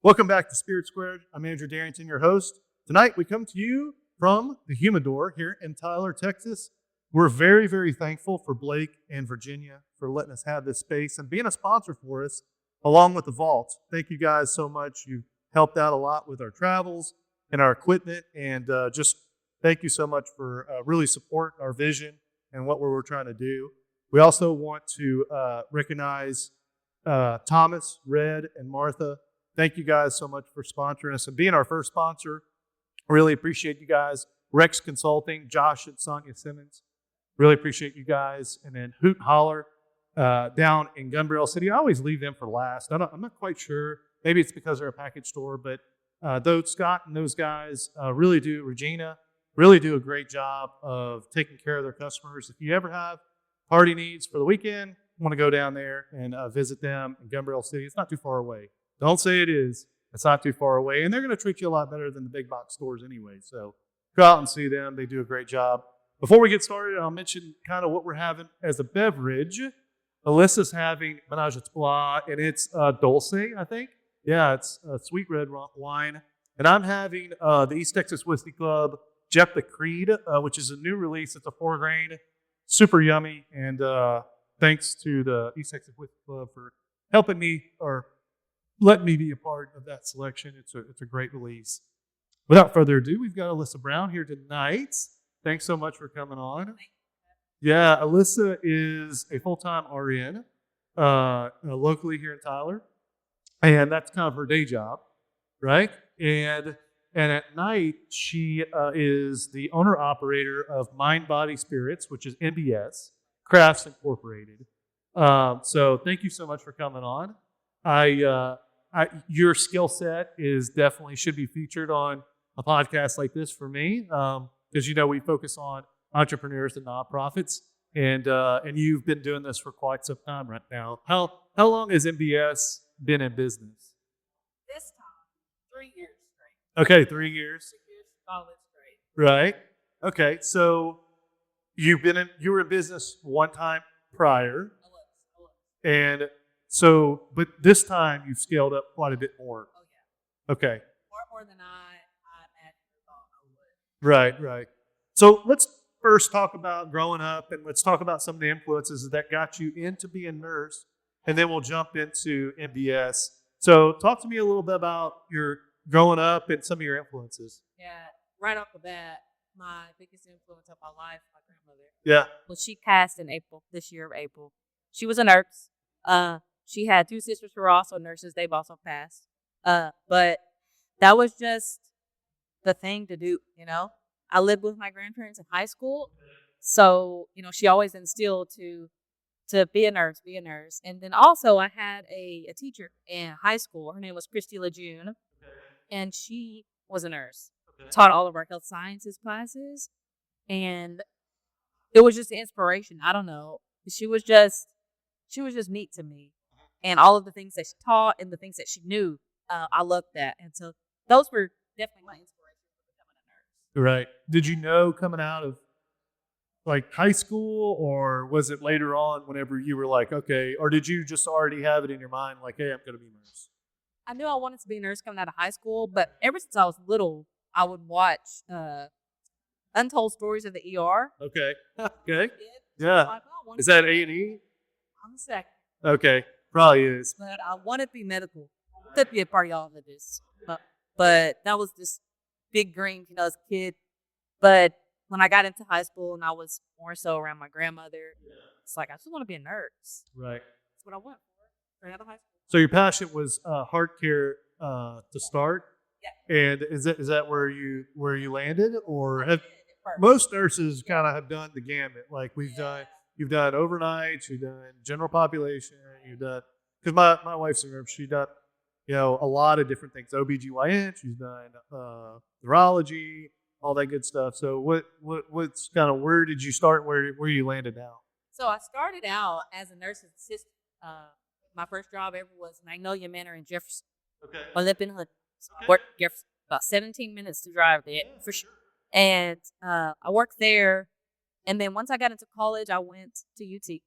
Welcome back to Spirit Squared. I'm Andrew Darrington, your host. Tonight, we come to you from the Humidor here in Tyler, Texas. We're very, very thankful for Blake and Virginia for letting us have this space and being a sponsor for us, along with the Vault. Thank you guys so much. You've helped out a lot with our travels and our equipment, and just thank you so much for really supporting our vision and what we're trying to do. We also want to recognize Thomas, Red, and Martha. Thank you guys so much for sponsoring us and being our first sponsor. Really appreciate you guys. Rex Consulting, Josh and Sonia Simmons. Really appreciate you guys. And then Hoot Holler down in Gun Barrel City. I always leave them for last. I'm not quite sure. Maybe it's because they're a package store, but those Scott and those guys Regina, really do a great job of taking care of their customers. If you ever have party needs for the weekend, want to go down there and visit them in Gun Barrel City. It's not too far away. Don't say it is. It's not too far away. And they're going to treat you a lot better than the big box stores anyway. So go out and see them. They do a great job. Before we get started, I'll mention kind of what we're having as a beverage. Alyssa's having Menage a Trois, and it's Dulce, I think. Yeah, it's sweet red wine. And I'm having the East Texas Whiskey Club Jeff the Creed, which is a new release. It's a 4-grain, super yummy. And thanks to the East Texas Whiskey Club for helping me or let me be a part of that selection. It's a great release. Without further ado, we've got Alyssa Brown here tonight. Thanks so much for coming on. Yeah, Alyssa is a full-time RN locally here in Tyler, and that's kind of her day job, right? And at night, she is the owner-operator of Mind, Body, Spirits, which is MBS, Crafts Incorporated. So thank you so much for coming on. Your skill set is definitely should be featured on a podcast like this for me, because we focus on entrepreneurs and nonprofits, and you've been doing this for quite some time right now. How long has MBS been in business? This time, 3 years straight. Okay, 3 years. 3 years solid straight. Right. Okay, so you were in business one time prior, I was. and so, but this time you've scaled up quite a bit more. Oh yeah. Okay. Far more than I actually thought I would. Right. So let's first talk about growing up, and let's talk about some of the influences that got you into being a nurse, and then we'll jump into MBS. So talk to me a little bit about your growing up and some of your influences. Yeah. Right off the bat, my biggest influence of my life, my grandmother. Yeah. Well, she passed in this year of April. She was a nurse. She had 2 sisters who were also nurses. They've also passed. But that was just the thing to do, I lived with my grandparents in high school. So, she always instilled to be a nurse. And then also I had a teacher in high school. Her name was Christy Lejeune. And she was a nurse. Taught all of our health sciences classes. And it was just an inspiration. I don't know. She was just neat to me. And all of the things that she taught and the things that she knew, I loved that. And so those were definitely my inspiration for becoming a nurse. Right. Did you know coming out of like high school, or was it later on whenever you were like, okay, or did you just already have it in your mind like, hey, I'm going to be a nurse? I knew I wanted to be a nurse coming out of high school, but ever since I was little, I would watch Untold Stories of the ER. Okay. Okay. So Yeah. like, oh, Is that A&E? I'm a second. Okay. Probably is. But I wanted to be medical. Could be a cardiologist. But that was this big dream, as a kid. But when I got into high school and I was more so around my grandmother, it's like, I just want to be a nurse. Right. That's what I went for right out of high school. So your passion was heart care to start? Yeah. And is that where you landed, or have First. most nurses kind of have done the gamut? Like you've done overnights, you've done general population, you've done, because my wife's a nurse, she done a lot of different things. OBGYN, she's done neurology, all that good stuff. So what's kind of, where did you start? Where you landed now? So I started out as a nurse's assistant. My first job ever was Magnolia Manor in Jefferson. Okay. I lived in Hood. Okay. Worked Jefferson, about 17 minutes to drive there for sure. And I worked there. And then once I got into college, I went to UT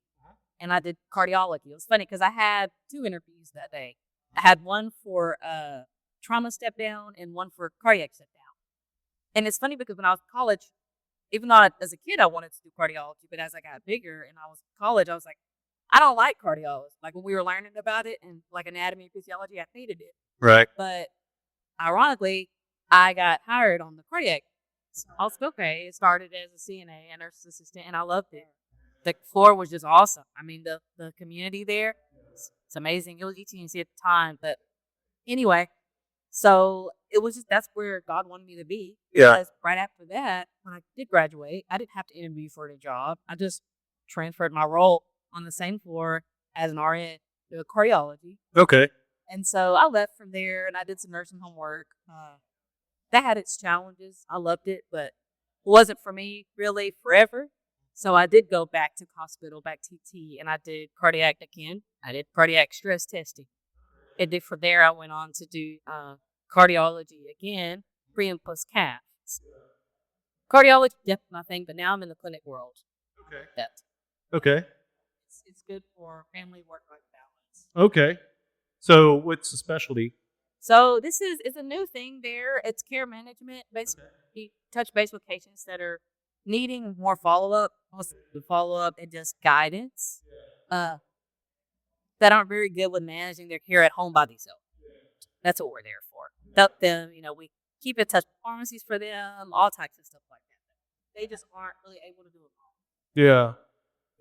and I did cardiology. It was funny because I had 2 interviews that day. I had one for trauma step down and one for cardiac step down. And it's funny because when I was in college, even though as a kid I wanted to do cardiology, but as I got bigger and I was in college, I was like, I don't like cardiology. Like when we were learning about it and like anatomy and physiology, I hated it. Right. But ironically, I got hired on the cardiac. I was okay. It started as a CNA, a nurse assistant, and I loved it. The floor was just awesome. I mean, the community there, it's amazing. It was ETNC at the time, but anyway, so it was just that's where God wanted me to be. Yeah. Because right after that, when I did graduate, I didn't have to interview for the job. I just transferred my role on the same floor as an RN to cardiology. Okay. And so I left from there and I did some nursing home work. That had its challenges. I loved it, but it wasn't for me really forever. So I did go back to hospital, back TT, and I did cardiac again. I did cardiac stress testing. And then from there, I went on to do cardiology again, pre and post cath. Cardiology, definitely my thing, but now I'm in the clinic world. Okay. That's, Okay. it's good for family work-life balance. Okay. So what's the specialty? So this is a new thing there. It's care management. Basically, you touch base with patients that are needing more follow-up, and just guidance. That aren't very good with managing their care at home by themselves. That's what we're there for. Help them, we keep in touch with pharmacies for them, all types of stuff like that. They just aren't really able to do it all. Yeah.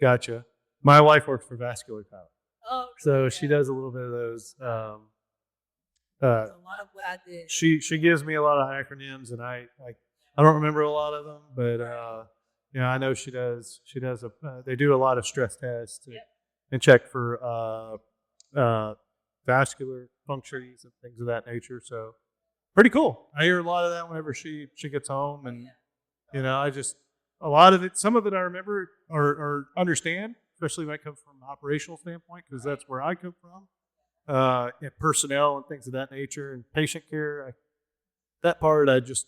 Gotcha. My wife works for Vascular Power. Oh, So she does a little bit of those. That's a lot of what I did. She gives me a lot of acronyms, and I don't remember a lot of them, but I know she does. She does they do a lot of stress tests and check for vascular punctures and things of that nature. So pretty cool. I hear a lot of that whenever she gets home, and I just a lot of it. Some of it I remember or understand, especially when I come from an operational standpoint, because that's where I come from. And personnel and things of that nature and patient care. That part it's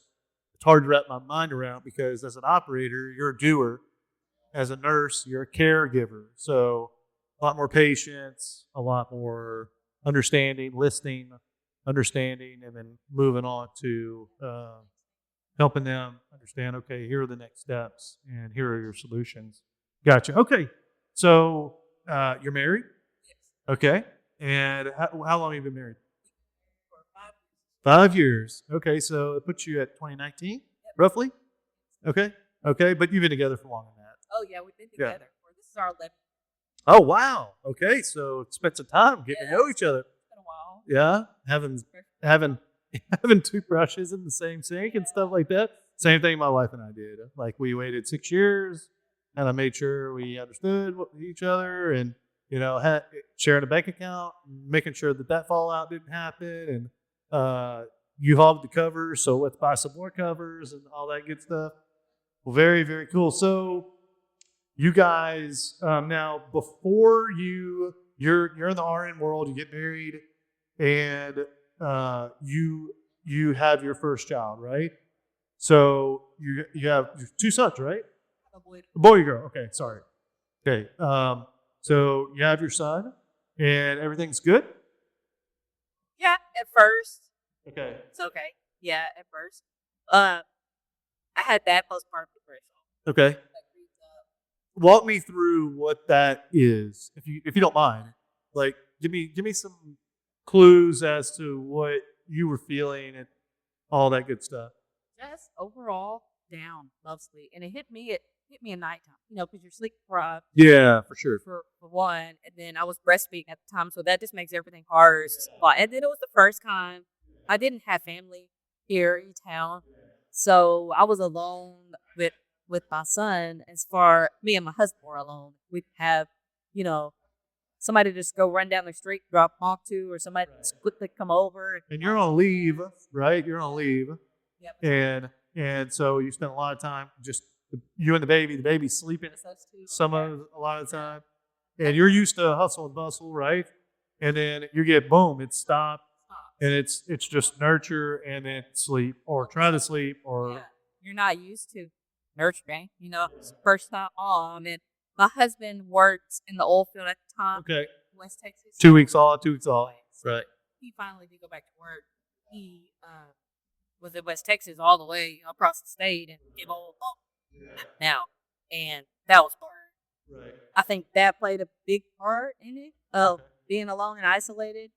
hard to wrap my mind around because as an operator, you're a doer. As a nurse, you're a caregiver. So a lot more patience, a lot more understanding, listening, understanding, and then moving on to helping them understand, okay, here are the next steps and here are your solutions. Gotcha. Okay. So you're married? Yes. Okay. And how long have you been married? For 5 years. 5 years. Okay, so it puts you at 2019, roughly? Okay. Okay, but you've been together for longer than that. Oh, yeah, we've been together. This is our 11th. Oh, wow. Okay, so spent some time getting to know each other. It's been a while. Yeah, having toothbrushes in the same sink and stuff like that. Same thing my wife and I did. Like we waited 6 years, and I made sure we understood each other and sharing a bank account, making sure that fallout didn't happen, and you hogged the covers, so let's buy some more covers and all that good stuff. Well, very, very cool. So you guys, now before you're in the RN world, you get married, and you have your first child, right? So you have your 2 sons, right? A boy. A boy or girl? Okay, sorry. Okay. So you have your son, and everything's good? Yeah, at first. Okay. It's okay. Yeah, at first. I had bad postpartum depression. Okay. Walk me through what that is, if you don't mind. Like, give me some clues as to what you were feeling and all that good stuff. Just overall down mostly, and it hit me at nighttime. Because you're sleep deprived. Yeah, for sure. For one, and then I was breastfeeding at the time, so that just makes everything harder. And then it was the first time I didn't have family here in town, so I was alone with my son. As far me and my husband were alone, we'd have somebody just go run down the street, drop him off to, or somebody just quickly come over. And you're on leave, right? You're on leave, Yep. and so you spent a lot of time just you and the baby's sleeping a lot of the time, and you're used to hustle and bustle, right? And then you get boom, it's stopped, and it's just nurture and then sleep or try to sleep or you're not used to nurturing. It's the first time on, and my husband worked in the oil field at the time. Okay. West Texas. 2 weeks on, 2 weeks off. Right. He finally did go back to work. he was in West Texas all the way across the state and came all now, and that was hard. Right. I think that played a big part in it of being alone and isolated.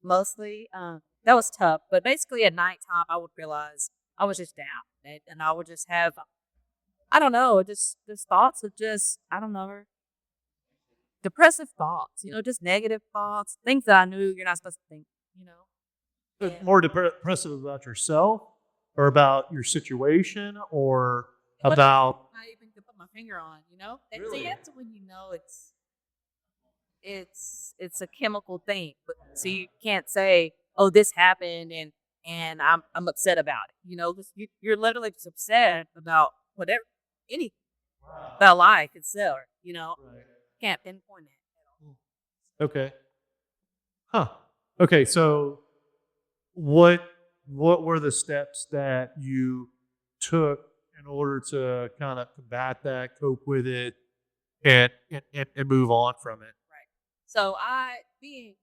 Mostly, that was tough. But basically, at nighttime, I would realize I was just down, and I would just have, I don't know, just thoughts of just, I don't know, depressive thoughts. Just negative thoughts, things that I knew you're not supposed to think. And More depressive about yourself or about your situation or but about. I even could put my finger on. And Really? see, that's when it's a chemical thing. But so you can't say, "Oh, this happened," and I'm upset about it. 'Cause you're literally just upset about whatever, anything about life itself. Right. Can't pinpoint it at all. Okay. Huh. Okay. So, what were the steps that you took in order to kind of combat that, cope with it, and move on from it? Right. So I being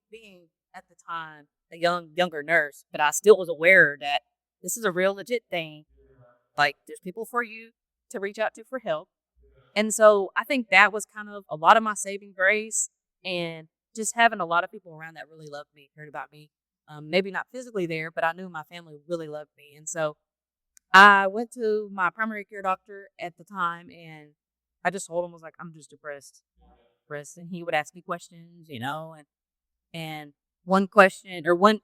at the time a younger nurse, but I still was aware that this is a real legit thing. Like there's people for you to reach out to for help. And so I think that was kind of a lot of my saving grace and just having a lot of people around that really loved me, cared about me. Maybe not physically there, but I knew my family really loved me. And so I went to my primary care doctor at the time and I just told him, was like, I'm just depressed. And he would ask me questions, and one question or one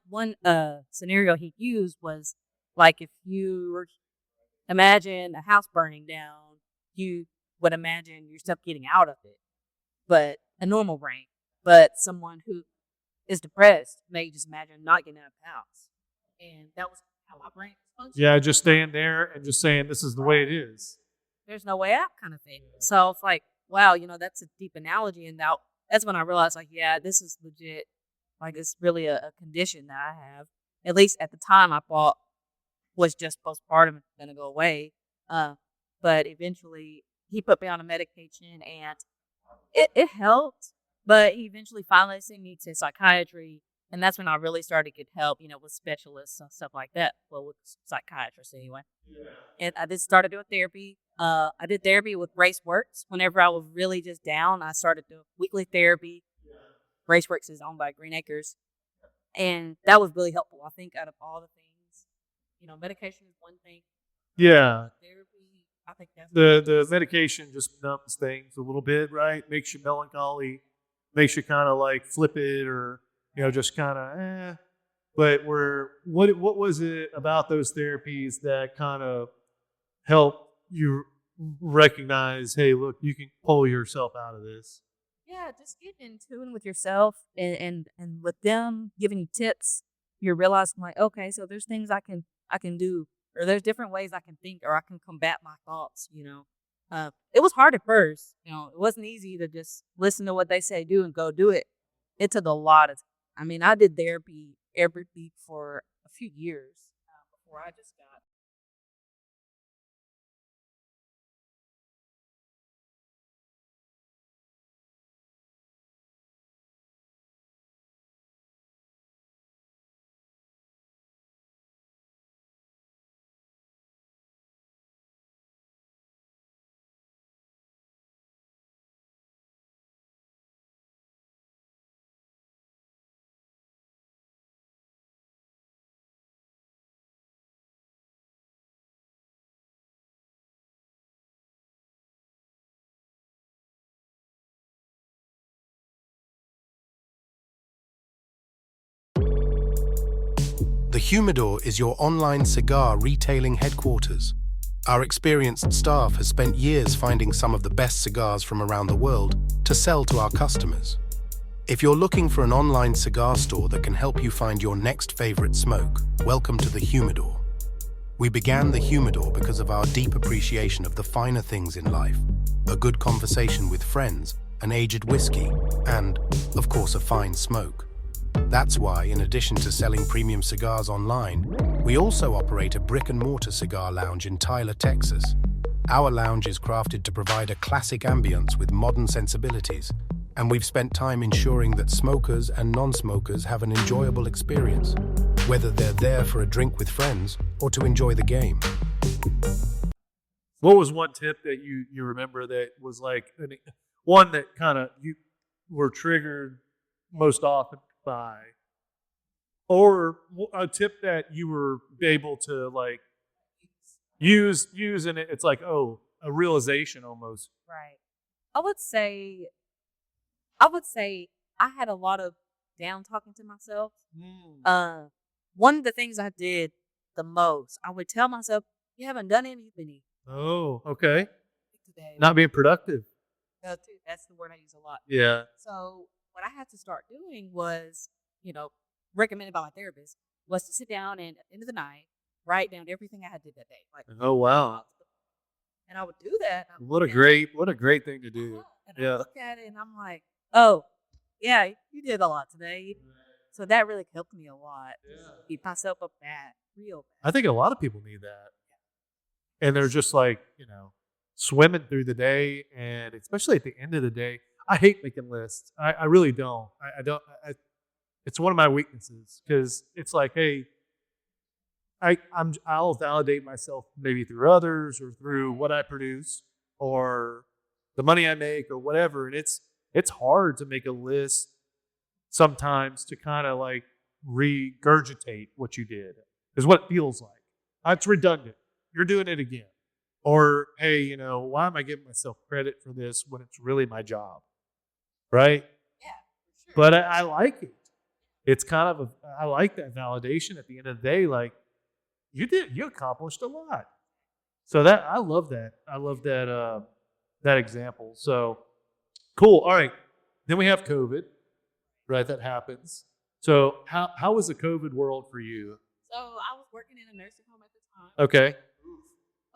scenario he used was like if you were imagine a house burning down, you would imagine yourself getting out of it, but a normal brain. But someone who is depressed may just imagine not getting out of the house. And that was how my brain functioned. Yeah, just staying there and just saying this is the way it is. There's no way out kind of thing. So it's like, wow, that's a deep analogy. And that's when I realized, like, yeah, this is legit. Like, it's really a condition that I have. At least at the time, I thought was just postpartum and going to go away. But eventually, he put me on a medication, and it helped. But he eventually finally sent me to psychiatry, and that's when I really started to get help, with specialists and stuff like that. Well, with psychiatrists anyway. Yeah. And I just started doing therapy. I did therapy with Braceworks. Whenever I was really just down, I started doing weekly therapy. Braceworks is owned by Green Acres. And that was really helpful, I think, out of all the things. Medication is one thing. Yeah. Therapy, I think that's The medication just numbs things a little bit, right? Makes you melancholy, makes you kind of like flip it or, just kind of But what was it about those therapies that kind of helped you recognize, hey, look, you can pull yourself out of this? Yeah, just getting in tune with yourself and with them giving you tips, you're realizing like, okay, so there's things I can do, or there's different ways I can think, or I can combat my thoughts. It was hard at first. It wasn't easy to just listen to what they say do and go do it. It took a lot of. I did therapy every week for a few years before I just got. The Humidor is your online cigar retailing headquarters. Our experienced staff has spent years finding some of the best cigars from around the world to sell to our customers. If you're looking for an online cigar store that can help you find your next favorite smoke, welcome to the Humidor. We began the Humidor because of our deep appreciation of the finer things in life, a good conversation with friends, an aged whiskey, and, of course, a fine smoke. That's why, in addition to selling premium cigars online, we also operate a brick-and-mortar cigar lounge in Tyler, Texas. Our lounge is crafted to provide a classic ambience with modern sensibilities, and we've spent time ensuring that smokers and non-smokers have an enjoyable experience. whether they're there for a drink with friends or to enjoy the game. What was one tip that you remember that was like one that kind of you were triggered most often by, or a tip that you were able to like use and it's like, oh, a realization almost. Right. I would say I had a lot of down talking to myself. One of the things I did the most, I would tell myself, "You haven't done anything Oh, okay. today." Not being productive. That's the word I use a lot. Yeah. So what I had to start doing was, recommended by my therapist, was to sit down and at the end of the night write down everything I had did that day. Like, Oh, wow. and I would do that. And What a great thing to do. and Yeah. I look at it and I'm like, oh, yeah, you did a lot today. So that really helped me a lot. Yeah. Keep myself up bad, real bad. I think a lot of people need that. And they're just like, swimming through the day. And especially at the end of the day, I hate making lists. I really don't. I don't. It's one of my weaknesses because it's like, hey, I'll validate myself maybe through others or through what I produce or the money I make or whatever. And it's hard to make a list sometimes to kind of like regurgitate what you did is what it feels like. It's redundant. You're doing it again. Or, hey, why am I giving myself credit for this when it's really my job? Right? Yeah, for sure. But I like it. It's kind of I like that validation at the end of the day. Like, you accomplished a lot. So I love that. I love that example. So cool. All right. Then we have COVID, right? That happens. So how was the COVID world for you? So I was working in a nursing home at the time. Okay.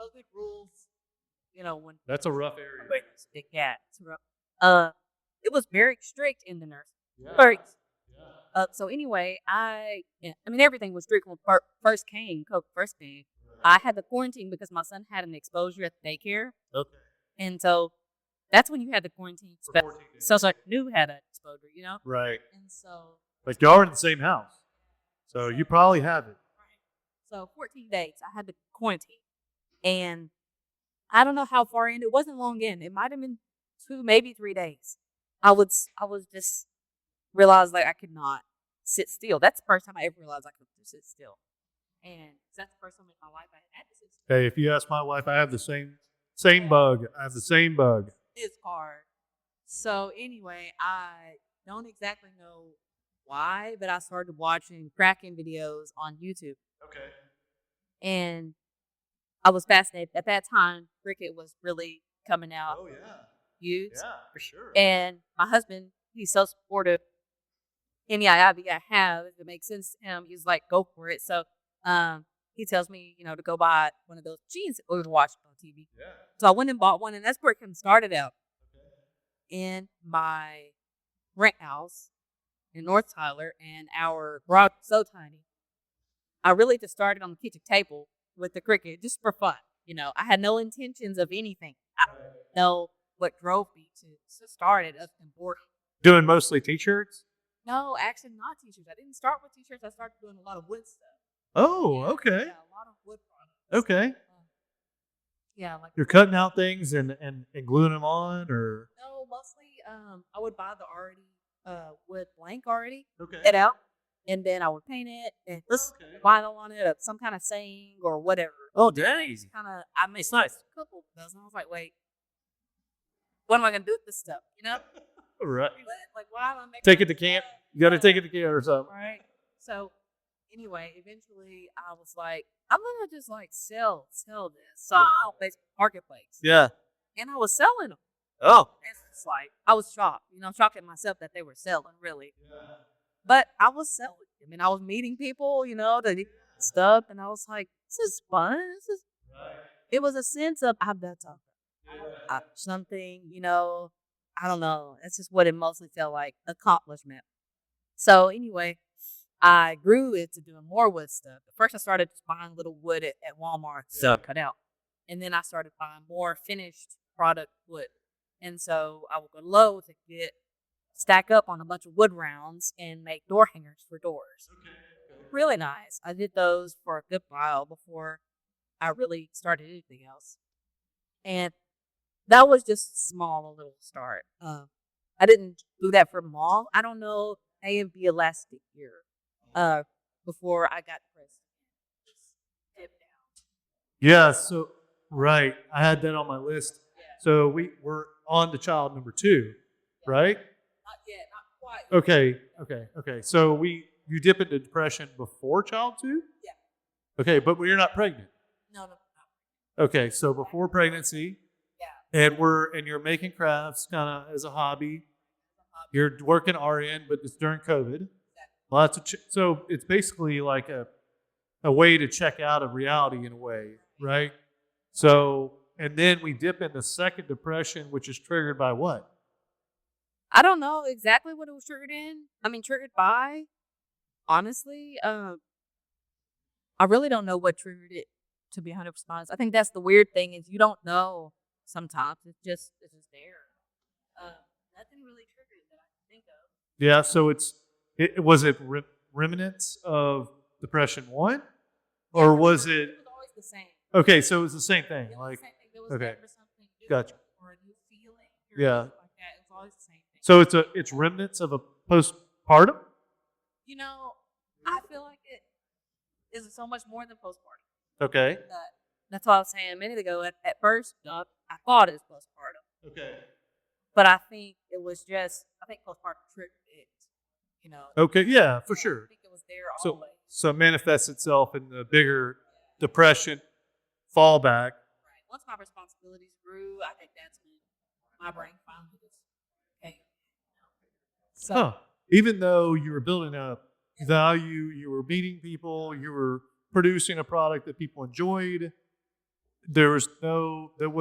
COVID rules, when That's a rough area. big cat. It's rough. It was very strict in the nursing. Yeah. Very. Yeah. So anyway, everything was strict when COVID first came. I had the quarantine because my son had an exposure at the daycare. Okay. And so that's when you had the quarantine. For 14 days. So I knew had an exposure, Right. And so. Like y'all are in the same house. So you probably have it. Right. So 14 days, I had the quarantine. And I don't know how far in. It wasn't long in. It might have been 2, maybe 3 days. I was just realized like I could not sit still. That's the first time I ever realized I could sit still. And that's the first time in my life I had to sit still. Hey, if you ask my wife, I have the same bug. I have the same bug. It's hard. So anyway, I don't exactly know why, but I started watching cracking videos on YouTube. Okay. And I was fascinated. At that time, cricket was really coming out. Oh yeah. Huge. Yeah, for sure. And my husband, he's so supportive. Any idea I have, if it makes sense to him, he's like, go for it. So he tells me, to go buy one of those jeans that we were watching on TV. Yeah. So I went and bought one, and that's where it started out. In my rent house in North Tyler, and our garage was so tiny. I really just started on the kitchen table with the cricket just for fun. I had no intentions of anything. I don't know what drove me to start it other than boredom. Doing mostly t-shirts? No, actually not t-shirts. I didn't start with t-shirts. I started doing a lot of wood stuff. Oh, okay. Yeah, a lot of wood products. Okay. Yeah, like You're cutting out things and gluing them on, or? no, mostly I would buy the wood blank already. Okay. It out, and then I would paint it and just vinyl on it, some kind of saying or whatever. Oh, dang. Kind of, It's nice. a couple dozen. I was like, wait, what am I gonna do with this stuff? Right. Like, why am I making? Take it to camp. You got to take it to camp or something. Right. So anyway, eventually I was like, I'm gonna just like sell this. So I went on Facebook Marketplace. Yeah. And I was selling them. Oh. And it's like I was shocked. Shocked at myself that they were selling really. Yeah. But I was selling them, and I was meeting people, to do stuff, and I was like, this is fun. It was a sense of I've done something, I don't know. That's just what it mostly felt like, accomplishment. So anyway, I grew into doing more wood stuff. At first I started just buying little wood at Walmart to cut out. And then I started buying more finished product wood. And so I would go low to stack up on a bunch of wood rounds and make door hangers for doors. really nice. I did those for a good while before I really started anything else. And that was just small, a little start. I didn't do that for long. I don't know, A&B Elastic year before I got pressed. Just dip down. Yeah. So right, I had that on my list. Yeah. So we're on to child number 2, right? Not yet, not quite. Okay. So you dip into depression before child 2? Yeah. Okay, but you're not pregnant. No. Okay, so before pregnancy, Yeah. and you're making crafts kind of as a hobby. You're working RN, but it's during COVID. Lots of so it's basically like a way to check out of reality in a way, right? So and then we dip into second depression, which is triggered by what? I don't know exactly what it was triggered by. Honestly, I really don't know what triggered it, to be 100% honest. I think that's the weird thing is you don't know sometimes. It's just there. Nothing really triggered it that I can think of. Yeah, so was it remnants of depression 1, or was it? It was always the same. Okay, so it was the same thing. It was Like the same thing. There was okay. never something new Gotcha. or a new feeling or Yeah. anything like that. It was always the same thing. So it's remnants of a postpartum. You know, I feel like it is so much more than postpartum. Okay. That's what I was saying a minute ago. At first, I thought it was postpartum. Okay. But I think it was I think postpartum triggered it. You know. Okay. Yeah, for sure. I think it was there So always. so it manifests itself in the bigger depression, fallback. Right. Once my responsibilities grew, I think that's when my brain finally just came. So Huh. Even though you were building up value, you were meeting people, you were producing a product that people enjoyed. Was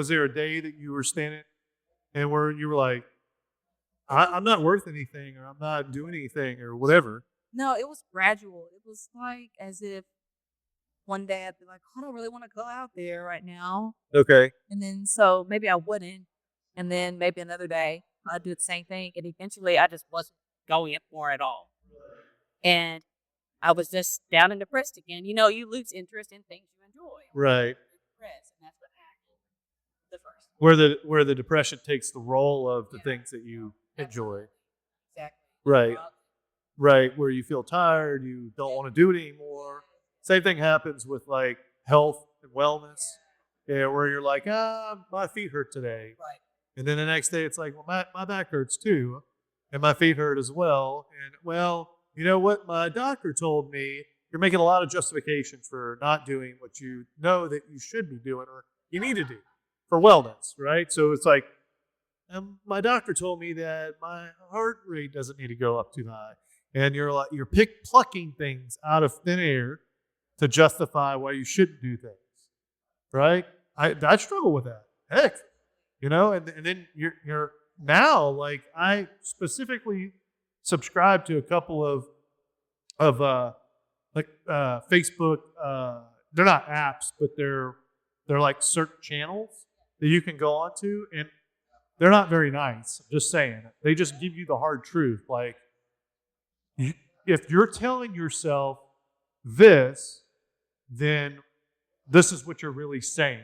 there a day that you were standing and where you were like, I'm not worth anything, or I'm not doing anything, or whatever? no, it was gradual. It was like as if one day I'd be like, I don't really want to go out there right now. Okay. And then so maybe I wouldn't. And then maybe another day I'd do the same thing. And eventually I just wasn't going for it at all. And I was just down and depressed again. You know, you lose interest in things you enjoy. Right. You're depressed, and that's what happened the first. Where the depression takes the role of the things that you enjoy. Exactly. Right. Right. Where you feel tired, you don't want to do it anymore. Same thing happens with like health and wellness. Yeah, where you're like, my feet hurt today. Right. And then the next day it's like, well, my back hurts too. And my feet hurt as well. And well, you know what? My doctor told me you're making a lot of justifications for not doing what you know that you should be doing or you need to do for wellness, right? So it's like, my doctor told me that my heart rate doesn't need to go up too high. And you're plucking things out of thin air to justify why you shouldn't do things, right? I struggle with that. Heck, you know, and then you're now, like, I specifically subscribe to a couple of Facebook. They're not apps, but they're like certain channels that you can go onto, and they're not very nice. I'm just saying. They just give you the hard truth. Like, if you're telling yourself this, then this is what you're really saying.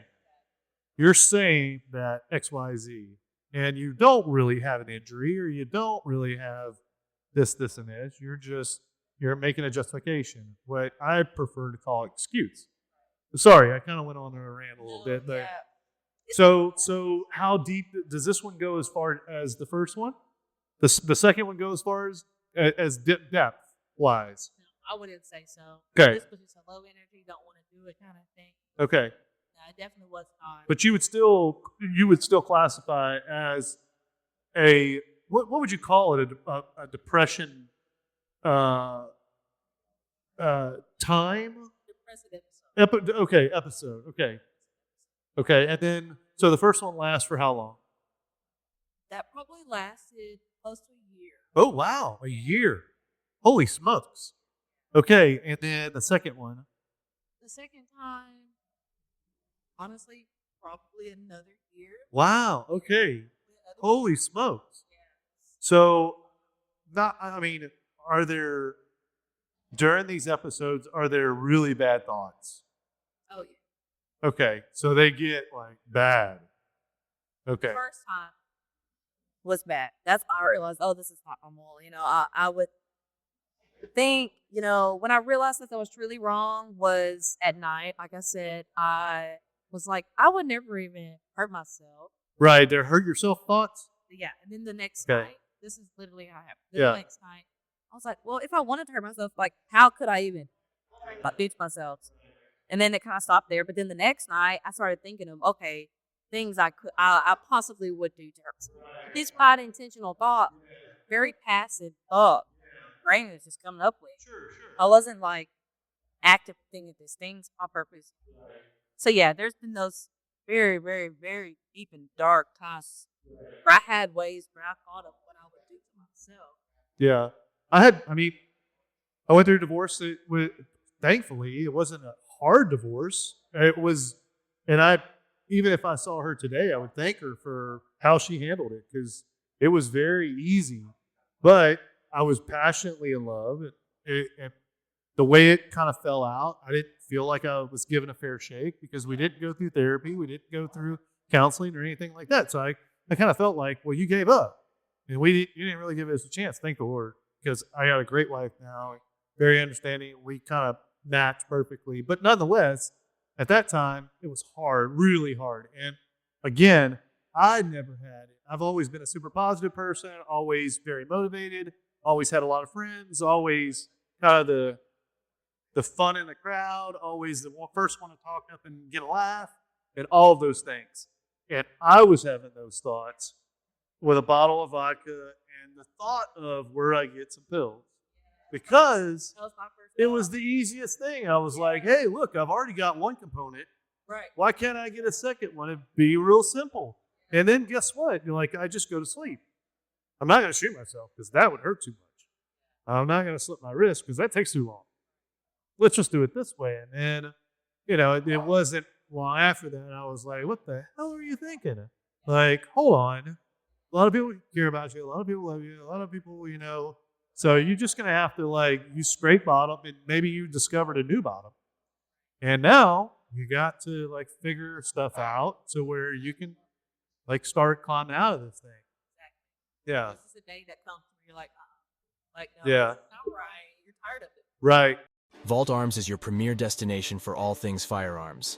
You're saying that X, Y, Z, and you don't really have an injury, or you don't really have this, and this. You're making a justification, what I prefer to call excuse. Sorry, I kind of went on a rant a little bit, but so how deep does this one go as far as the first one? The second one go as far as depth wise? No, I wouldn't say so. Okay. This was just a low energy, don't want to do it kind of thing. Okay. No, it definitely was not. But you would still classify as a what would you call it, a depression time? Depressive episode. Episode. Okay, and then so the first one lasts for how long? That probably lasted close to a year. Oh wow, a year! Holy smokes! Okay, and then the second one. The second time, honestly, probably another year. Wow. Okay. Holy smokes! Yes. So, are there during these episodes, are there really bad thoughts? Oh yeah. Okay, so they get like bad. Okay. First time was bad. That's how I realized, oh, this is not normal. I would think, when I realized that was truly wrong was at night. Like I said, I was like, I would never even hurt myself. Right, they're hurt yourself thoughts? Yeah, and then the next Okay. night, this is literally how it happened. Yeah. The next night, I was like, well, if I wanted to hurt myself, like, how could I even beat myself? And then it kind of stopped there. But then the next night, I started thinking of, okay, things I possibly would do to hurt myself. This bad intentional thought, very passive thought, brain is just coming up with. Sure. I wasn't like active thinking these things on purpose. So yeah, there's been those very, very, very deep and dark times where I had ways where I thought of what I would do to myself. Yeah. I went through a divorce. Thankfully, it wasn't a hard divorce. It was, even if I saw her today, I would thank her for how she handled it because it was very easy. But I was passionately in love. And the way it kind of fell out, I didn't feel like I was given a fair shake because we didn't go through therapy. We didn't go through counseling or anything like that. So I kind of felt like, well, you gave up. And you didn't really give us a chance, thank the Lord, because I got a great wife now, very understanding. We kind of match perfectly. But nonetheless, at that time, it was hard, really hard. And again, I never had it. I've always been a super positive person, always very motivated, always had a lot of friends, always kind of the fun in the crowd, always the first one to talk up and get a laugh, and all of those things. And I was having those thoughts with a bottle of vodka and the thought of where I get some pills. Because That was my first it thought. was the easiest thing. I was like, hey, look, I've already got one component. Right. Why can't I get a second one? It'd be real simple. And then guess what? You're like, I just go to sleep. I'm not going to shoot myself because that would hurt too much. I'm not going to slip my wrist because that takes too long. Let's just do it this way. And then, it wasn't long after that. I was like, what the hell are you thinking? Like, hold on. A lot of people care about you. A lot of people love you. A lot of people, So you're just going to have to, you scrape bottom, and maybe you discovered a new bottom. And now you got to, figure stuff out to where you can, start climbing out of this thing. Exactly. Yeah. This is a day that comes where you're like, no, Yeah. it's not right. You're tired of it. Right. Vault Arms is your premier destination for all things firearms.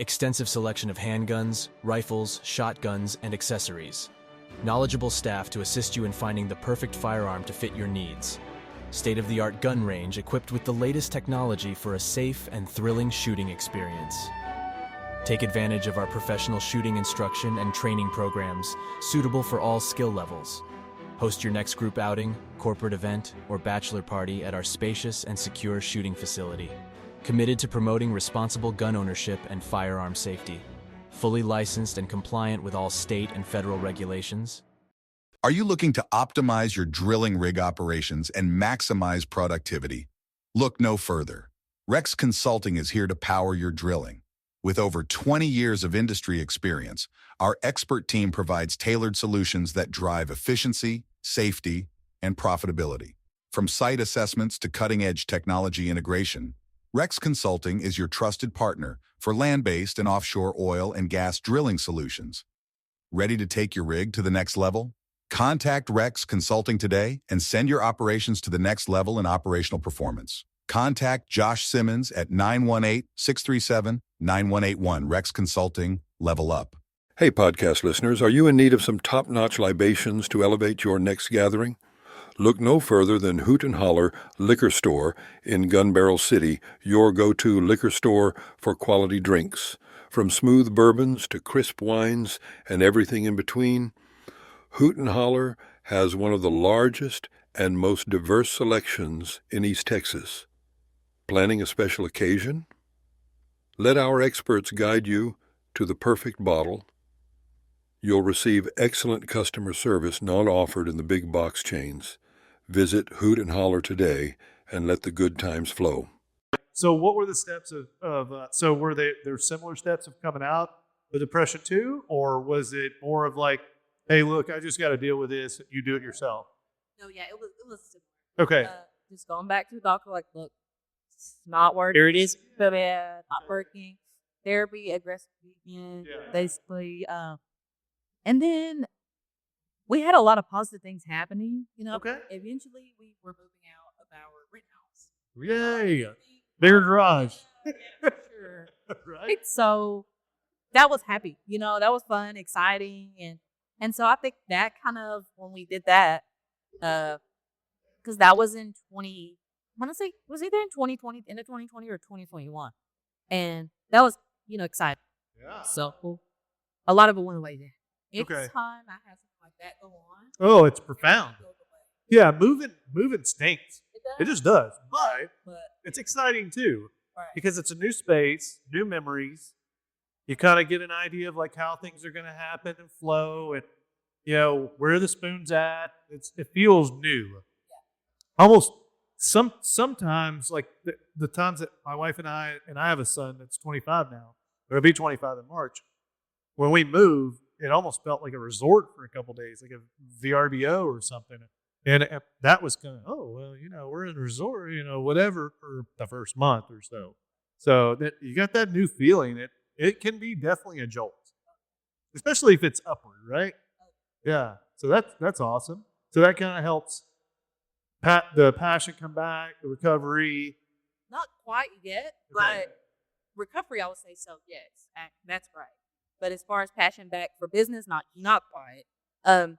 Extensive selection of handguns, rifles, shotguns, and accessories. Knowledgeable staff to assist you in finding the perfect firearm to fit your needs. State-of-the-art gun range equipped with the latest technology for a safe and thrilling shooting experience. Take advantage of our professional shooting instruction and training programs suitable for all skill levels. Host your next group outing, corporate event, or bachelor party at our spacious and secure shooting facility. Committed to promoting responsible gun ownership and firearm safety. Fully licensed and compliant with all state and federal regulations. Are you looking to optimize your drilling rig operations and maximize productivity? Look no further. Rex Consulting is here to power your drilling. With over 20 years of industry experience, our expert team provides tailored solutions that drive efficiency, safety, and profitability. From site assessments to cutting-edge technology integration, Rex Consulting is your trusted partner for land-based and offshore oil and gas drilling solutions. Ready to take your rig to the next level? Contact Rex Consulting today and send your operations to the next level in operational performance. Contact Josh Simmons at 918-637-9181. Rex Consulting, level up. Hey, podcast listeners, are you in need of some top-notch libations to elevate your next gathering? Look no further than Hoot and Holler Liquor Store in Gun Barrel City, your go-to liquor store for quality drinks. From smooth bourbons to crisp wines and everything in between, Hoot and Holler has one of the largest and most diverse selections in East Texas. Planning a special occasion? Let our experts guide you to the perfect bottle. You'll receive excellent customer service not offered in the big box chains. Visit Hoot and Holler today and let the good times flow. So what were the steps so were there similar steps of coming out of depression too? Or was it more of like, hey, look, I just got to deal with this. You do it yourself. No, yeah, it was similar. Okay. just going back to the doctor, like, look, it's not working. Here it is. So bad, not working. Therapy, aggressive treatment, Yeah. basically. And then we had a lot of positive things happening. Okay. Eventually, we were moving out of our rent house. Yay. Bigger garage. Sure. Right? So that was happy. That was fun, exciting, and so I think that kind of when we did that, because that was in 20. I want to say it was either in 2020, end of 2020 or 2021, and that was exciting. Yeah. So a lot of it went away then. Okay. Anytime I have something like that go on, Oh, it's profound. it goes away. Yeah, moving stinks. It does, just does. But but it's exciting too right. because it's a new space, new memories. You kind of get an idea of like how things are going to happen and flow, and where the spoon's at. It feels new. Almost sometimes like the times that my wife and I have a son that's 25 now. It'll be 25 in March. When we moved, it almost felt like a resort for a couple of days, like a VRBO or something. And that was kind of, we're in a resort, whatever, for the first month or so. So that you got that new feeling. It can be definitely a jolt, especially if it's upward, right? Yeah. So that's awesome. So that kind of helps the passion come back, the recovery. Not quite yet, Okay. but recovery, I would say so. Yes, that's right. But as far as passion back for business, not quite.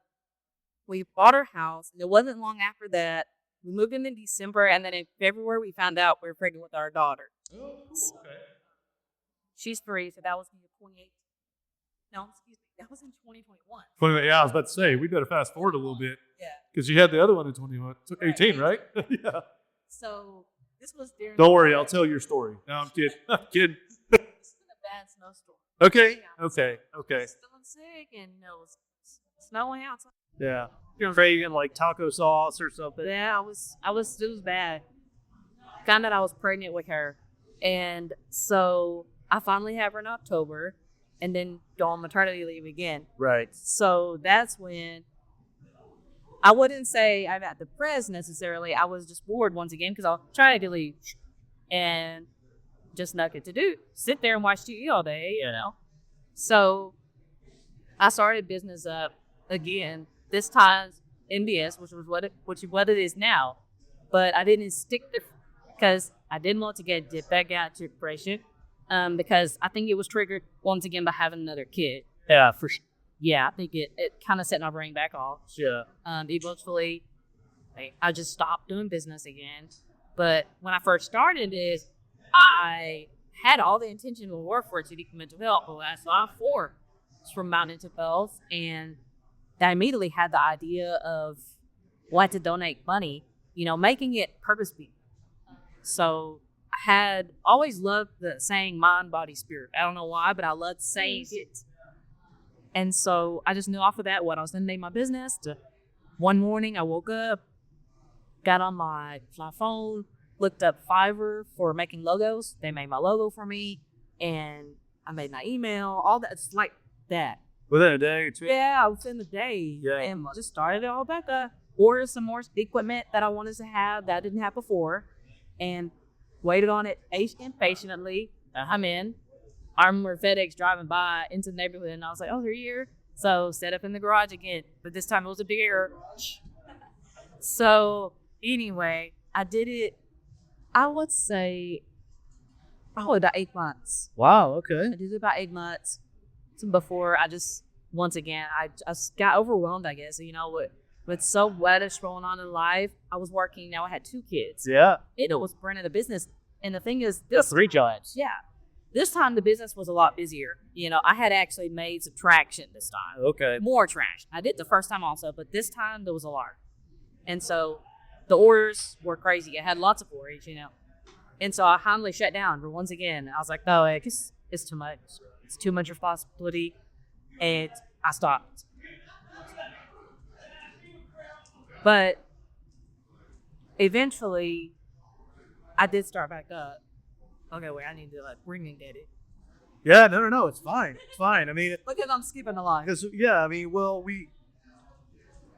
We bought our house, and it wasn't long after that. We moved in December, and then in February, we found out we were pregnant with our daughter. Oh, cool. Okay. She's 3, so that was in 2018. No, excuse me, that was in 2021. Yeah, I was about to say, we better fast forward a little bit Yeah. because you had the other one in 2018, right? Yeah. So this was during. Don't worry, I'll tell your story. No, I'm kidding. I'm kidding. This is a bad snowstorm. Okay. Yeah, Okay. I Okay. was feeling sick, and it was snowing outside. Yeah. You're craving like taco sauce or something. Yeah, it was bad. Found out I was pregnant with her. And so I finally have her in October and then go on maternity leave again. Right. So that's when I wouldn't say I got depressed necessarily. I was just bored once again because I was trying to leave and just nothing to do. Sit there and watch TV all day, So I started business up again. This time MBS, which what it is now, but I didn't stick to because I didn't want to get back out to depression, because I think it was triggered once again by having another kid. Yeah, for sure. Yeah, I think it kind of set my brain back off. Yeah. Eventually, I just stopped doing business again. But when I first started it, I had all the intention to work for City Mental Health, but I saw 4 from Mountain Health, and I immediately had the idea of what to donate money, making it purpose-built. So I had always loved the saying mind, body, spirit. I don't know why, but I loved saying it. And so I just knew off of that what I was going to name my business. One morning I woke up, got on my phone, looked up Fiverr for making logos. They made my logo for me, and I made my email, all that. It's like that. Within a day or two. Yeah, within the day. Yeah. And just started it all back up. Ordered some more equipment that I wanted to have that I didn't have before. And waited on it patiently. I'm in. I remember FedEx driving by into the neighborhood, and I was like, oh, they're here. So set up in the garage again. But this time it was a bigger garage. So anyway, I did it, I would say, about 8 months. Wow. Okay. I did it about 8 months before I just, once again, I just got overwhelmed, I guess. With so much going on in life, I was working. Now I had 2 kids. Yeah. It was running a business. And the thing is, 3 jobs. yeah, this time the business was a lot busier. I had actually made some traction this time. Okay. More traction. I did the first time also, but this time there was a lot. And so the orders were crazy. I had lots of orders, And so I finally shut down. But once again, I was like, no, it's too much. It's too much responsibility. And I stopped. But eventually, I did start back up. Okay, wait, I need to bring me daddy. Yeah. No. It's fine. It's fine. I mean, Because I'm skipping a line. because yeah. I mean, well,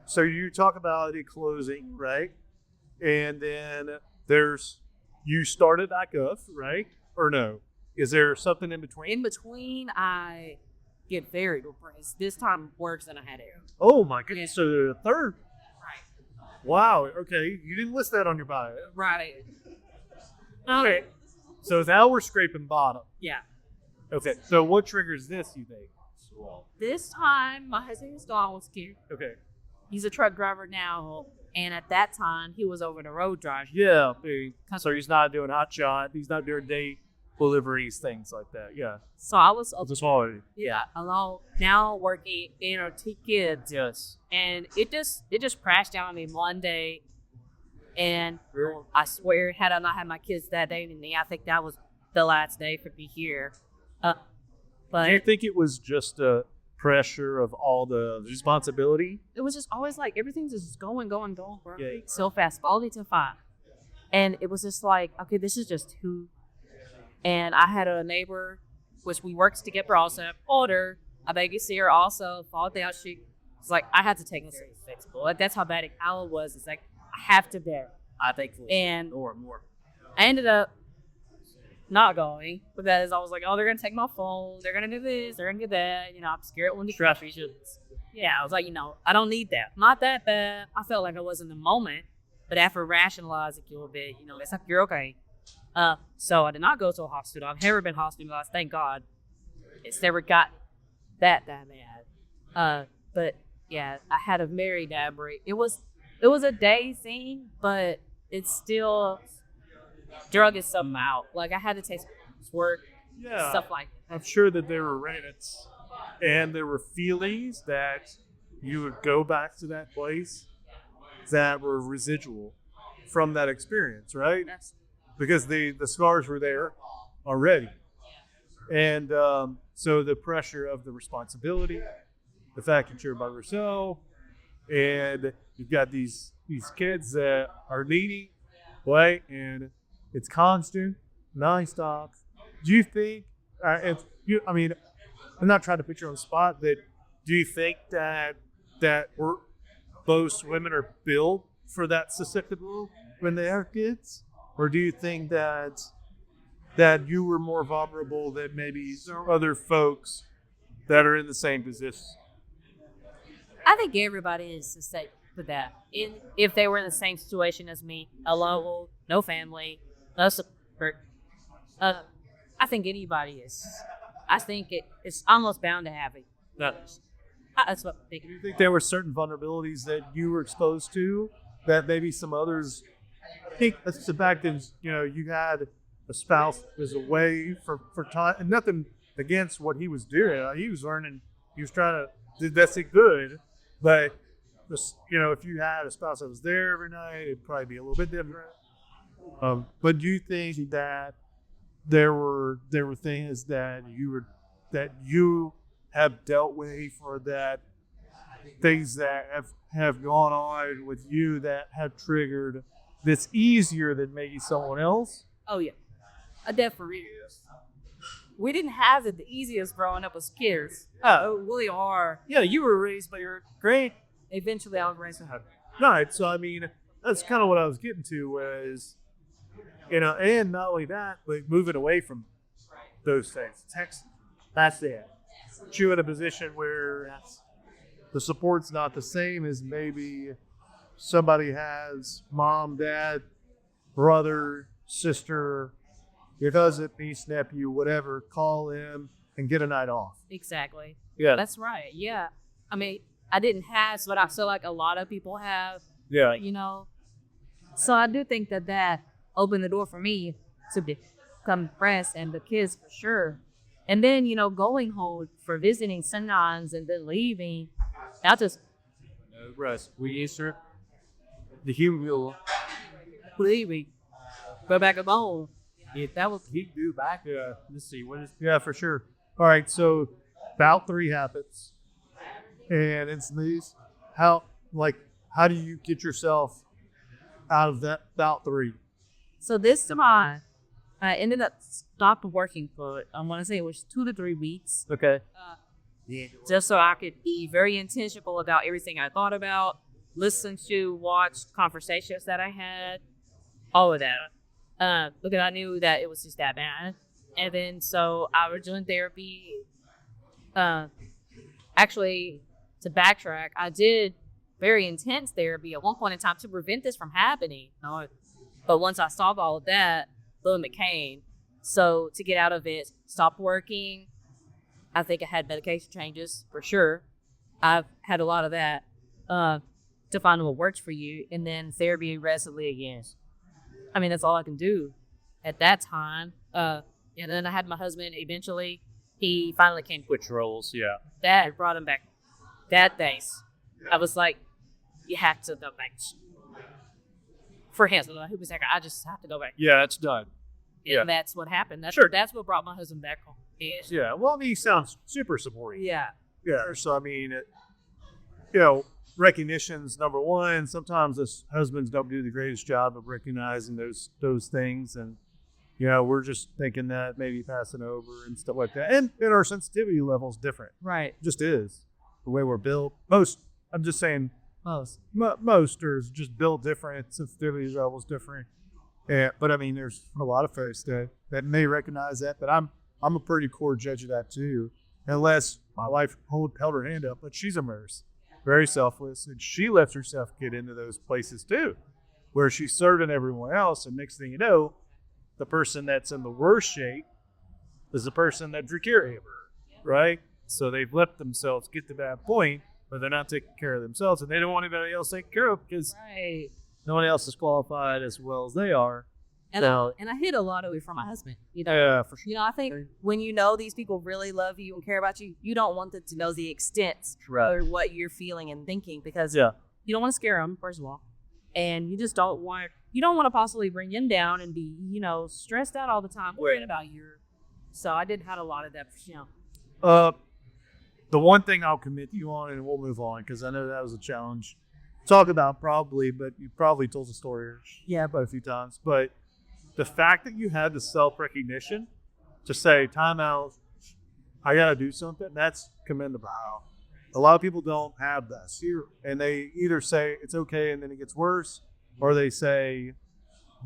so you talk about it closing, right? and then you started back up, right? Or no? Is there something in between? In between, I get very depressed. This time worse than I had it. Oh my goodness! Yeah. So the third. Right. Wow. Okay, you didn't list that on your bio. Right. Okay. So now we're scraping bottom. Yeah. Okay. So what triggers this? You think? This time, my husband's dog was scared. Okay. He's a truck driver now, and at that time, he was over the road driving. Yeah. So he's not doing hot shot. He's not doing day deliveries, things like that. Yeah. So I was That's hard. yeah, alone now working in our two kids. Yes. And it just crashed down on me one day, and I swear, had I not had my kids that day, then I think that was the last day for me here. But Do you think it was just a pressure of all the responsibility? it was just always like everything's just going, bro. Yeah. So fast, all to 5. And it was just like, okay, this is just too. And I had a neighbor, which we worked together also, older, a babysitter also, fall down. She was like, I had to take this flexible. Like, that's how bad I was. It's like, I have to bear. I think And more. I ended up not going because I was like, oh, they're going to take my phone. They're going to do this. They're going to do that. You know, I'm scared when the traffic shoots. Yeah, I was like, I don't need that. Not that bad. I felt like I was in the moment. But after rationalizing it a little bit, it's like, you're okay. So I did not go to a hospital. I've never been hospitalized, thank God. It's never got that bad. But yeah, I had a very bad break. It was a day thing, but it's still drug is something out. Like I had to take work, stuff like that. I'm sure that there were rants and there were feelings that you would go back to that place that were residual from that experience, right? Because the scars were there already. And so the pressure of the responsibility, the fact that you're by yourself, and you've got these kids that are needing, right? And it's constant, nonstop. Do you think, I'm not trying to put you on the spot, but do you think that most women are built for that susceptible when they are kids? Or do you think that you were more vulnerable than maybe some other folks that are in the same position? I think everybody is the same for that. If they were in the same situation as me, alone, no family, no support, I think anybody is. I think it's almost bound to happen. That's what I think. Do you think there were certain vulnerabilities that you were exposed to that maybe some others? I think that's the fact is, you had a spouse that was away for time, and nothing against what he was doing. He was learning, he was trying to do that's it good, but if you had a spouse that was there every night, it'd probably be a little bit different. But do you think that there were things that you have dealt with, or that things that have gone on with you that have triggered this easier than maybe someone else? Oh yeah, I definitely is. We didn't have it the easiest growing up as kids. Oh, we are. Yeah, you were raised by your great. Eventually, I was raised with her. Right. So that's kind of what I was getting to was, and not only that, but moving away from those things. Texas, that's it. Put you in a position where the support's not the same as maybe somebody has mom, dad, brother, sister, your cousin, niece, nephew, whatever. Call them and get a night off. Exactly. Yeah. That's right. Yeah. I didn't have what I feel like a lot of people have. Yeah. So I do think that opened the door for me to become friends and the kids for sure. And then, going home for visiting sometimes and then leaving. I just Russ, we used to the human will leaving. Go back home. if that was he do back. Let's see what is. Yeah, for sure. All right, so bout 3 happens, and it's these. How do you get yourself out of that bout 3? So this time, I ended up stopped working for, I want to say it was 2 to 3 weeks. Okay. Just so I could be very intentional about everything I thought about. listened to, watched conversations that I had, all of that. Because I knew that it was just that bad. And then so I was doing therapy. Uh, Actually, to backtrack, I did very intense therapy at one point in time to prevent this from happening. But once I solved all of that, boom, it came. So to get out of it, stopped working. I think I had medication changes for sure. I've had a lot of that to find what works for you, and then therapy aggressively again. I mean, that's all I can do at that time. And then I had my husband. Eventually, he finally came. Which roles? Yeah. That brought him back. That days, I was like, you have to go back. For him, so he was like, I just have to go back. Yeah, it's done. And that's what happened. That's Sure. That's what brought my husband back home. Yeah. Well, I mean, he sounds super supportive. Yeah. Yeah. So, I mean, recognition's number one. Sometimes us husbands don't do the greatest job of recognizing those things. And, we're just thinking that maybe passing over and stuff like that. And our sensitivity level is different. Right. It just is. The way we're built. I'm just saying, most are just built different. Sensitivity level's different. Yeah, but I mean, there's a lot of folks that may recognize that, but I'm a pretty core judge of that too. Unless my wife held her hand up, but she's immersed, very selfless, and she lets herself get into those places too, where she's serving everyone else. And next thing you know, the person that's in the worst shape is the person that drew care of her, right? So they've let themselves get to that point, but they're not taking care of themselves, and they don't want anybody else taken care of because no one else is qualified as well as they are. And I hid a lot of it from my husband. Yeah, for sure. I think when these people really love you and care about you, you don't want them to know the extent or what you're feeling and thinking, because you don't want to scare them, first of all, and you just don't want to possibly bring them down and be stressed out all the time worrying about you. So I did have a lot of that. The one thing I'll commit you on, and we'll move on because I know that was a challenge to talk about probably, but you probably told the story a few times. But the fact that you had the self-recognition to say, time out, I got to do something, that's commendable. A lot of people don't have that. And they either say it's okay and then it gets worse, or they say,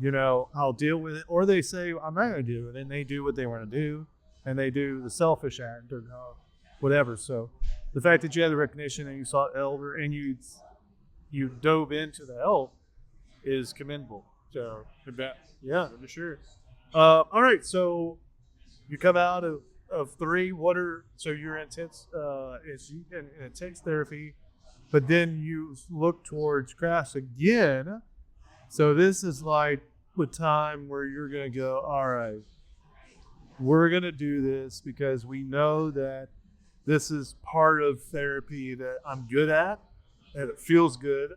I'll deal with it, or they say, I'm not going to do it, and they do what they want to do, and they do the selfish act or whatever. So the fact that you had the recognition and you sought elder and you dove into the help is commendable. So yeah, for sure. All right, so you come out of 3. So you're in intense therapy, but then you look towards crafts again. So this is like the time where you're gonna go, all right, we're gonna do this because we know that this is part of therapy that I'm good at, and it feels good.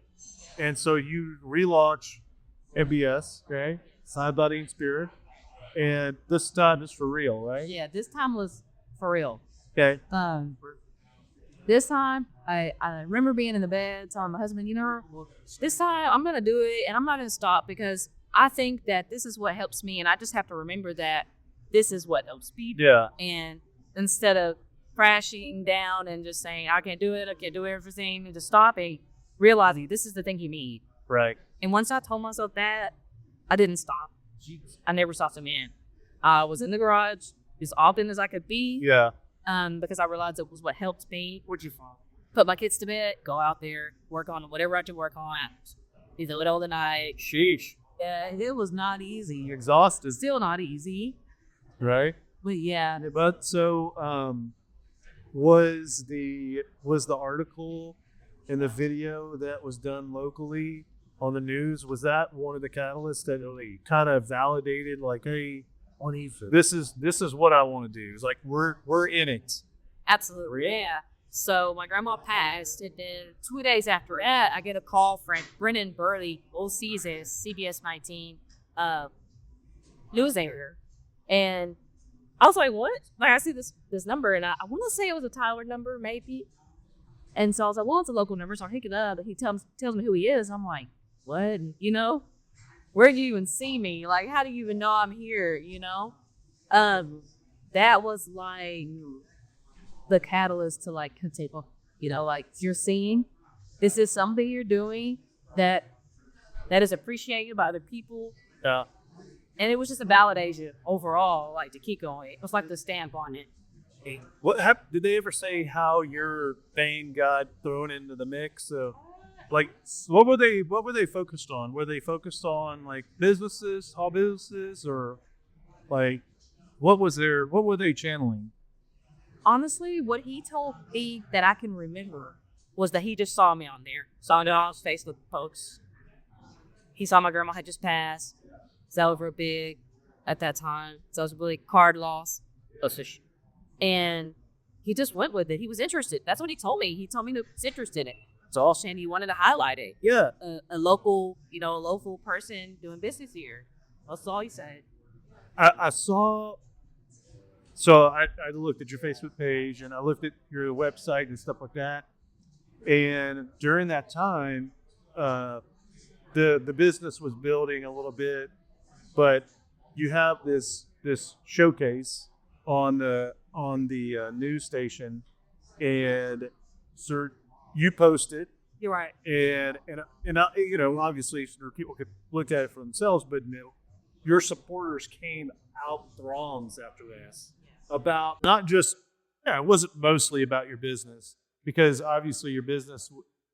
And so you relaunch MBS, okay? Side Body and Spirit. And this time is for real, right? Yeah, this time was for real. Okay. This time, I remember being in the bed telling my husband, this time I'm going to do it, and I'm not going to stop, because I think that this is what helps me, and I just have to remember that this is what helps me. Yeah. And instead of crashing down and just saying, I can't do everything, and just stopping, realizing this is the thing you need. Right. And once I told myself that, I didn't stop. I never stopped again. I was in the garage as often as I could be. Yeah. Because I realized it was what helped me. What'd you find? Put my kids to bed, go out there, work on whatever I had to work on. Either the middle of the night. Sheesh. Yeah, it was not easy. You're exhausted. Still not easy. Right. But yeah. But so was the article and the video that was done locally on the news, was that one of the catalysts that really kind of validated, like, hey, this is what I want to do? It's like we're in it. Absolutely. Yeah. So my grandma passed, and then 2 days after that, I get a call from Brennan Burley, old season, CBS 19, news anchor, and I was like, what? Like, I see this number, and I want to say it was a Tyler number, maybe. And so I was like, well, it's a local number, so I pick it up, and he tells me who he is. And I'm like, what? And, where do you even see me? Like, how do you even know I'm here? That was like the catalyst to like continue, like you're seeing, this is something you're doing that is appreciated by other people. Yeah. And it was just a validation overall, like to keep going. It was like the stamp on it. Did they ever say how your thing got thrown into the mix? So, like, what were they focused on? Were they focused on like businesses, small businesses, or like what were they channeling? Honestly, what he told me that I can remember was that he just saw me on there. Saw me on his Facebook posts. He saw my grandma had just passed. So real big at that time. So it was really card loss. And he just went with it. He was interested. That's what he told me. He told me he was interested in it. So and he wanted to highlight it. Yeah. A local, a local person doing business here. That's all he said. I saw. So I looked at your Facebook page and I looked at your website and stuff like that. And during that time, the business was building a little bit, but you have this showcase on the news station, and sir, you posted, You're right. and obviously people could look at it for themselves, but your supporters came out throngs after this about not just it wasn't mostly about your business, because obviously your business,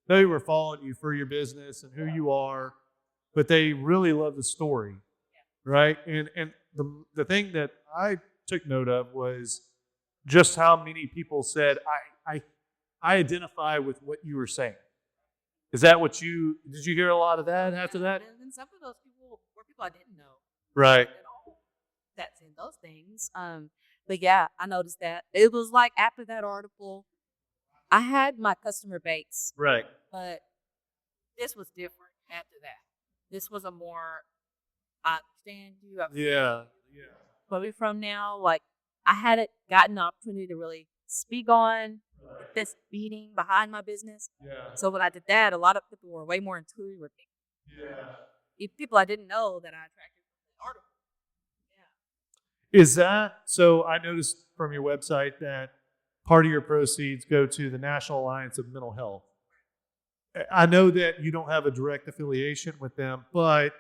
they were following you for your business and who you are, but they really love the story, right? And the thing that I took note of was just how many people said, I identify with what you were saying. Is that what did you hear a lot of that after that? And some of those people were people I didn't know. Right. At all. That's in those things. But yeah, I noticed that. It was like after that article, I had my customer base. Right. But this was different after that. This was a more, I understand you. Yeah. But from now, like, I hadn't gotten the opportunity to really speak on this beating behind my business. Yeah. So when I did that, a lot of people were way more intuitive with me. Yeah. People I didn't know that I attracted from the article. Is that so? I noticed from your website that part of your proceeds go to the National Alliance of Mental Health. I know that you don't have a direct affiliation with them, but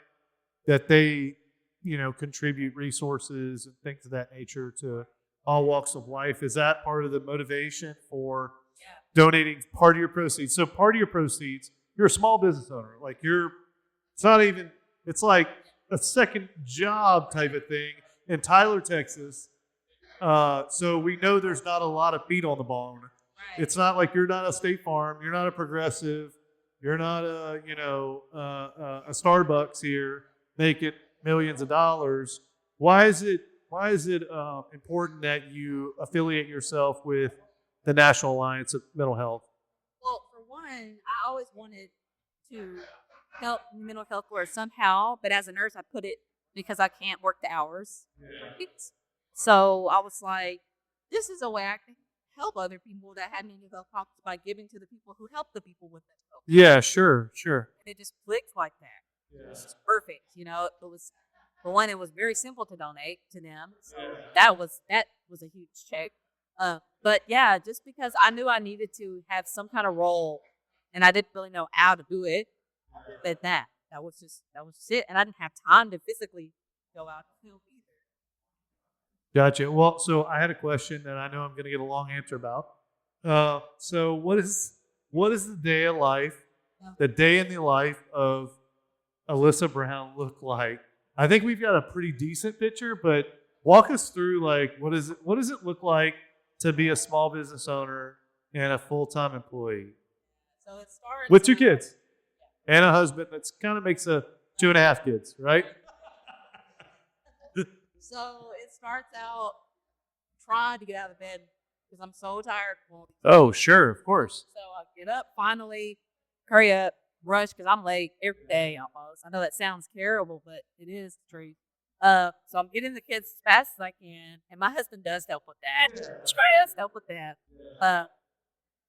that they, contribute resources and things of that nature to all walks of life. Is that part of the motivation for donating part of your proceeds? So part of your proceeds, you're a small business owner. Like it's like a second job type of thing in Tyler, Texas. So we know there's not a lot of meat on the bone. Right. It's not like you're not a State Farm, you're not a Progressive, you're not a Starbucks here making millions of dollars. Why is it important that you affiliate yourself with the National Alliance of Mental Health? Well, for one, I always wanted to help mental health care somehow, but as a nurse, I put it because I can't work the hours. Yeah. So I was like, this is a way I can help other people that have mental health problems by giving to the people who help the people with mental health. Yeah, sure. And it just clicked like that. Yeah. It was just perfect. It was, for one, it was very simple to donate to them. So that was a huge check. But yeah, just because I knew I needed to have some kind of role, and I didn't really know how to do it, but that was just it, and I didn't have time to physically go out and film either. Gotcha. Well, so I had a question that I know I'm going to get a long answer about. So what is the day of life, the day in the life of Alyssa Brown look like? I think we've got a pretty decent picture, but walk us through, like, what does it look like to be a small business owner and a full-time employee? So it starts with 2 kids and a husband. That kind of makes a 2.5 kids, right? So it starts out trying to get out of bed because I'm so tired. Oh, sure, of course. So I get up, finally, hurry up, rush because I'm late every day almost. I know that sounds terrible, but it is the truth. So I'm getting the kids as fast as I can, and my husband does help with that. Stress help with that.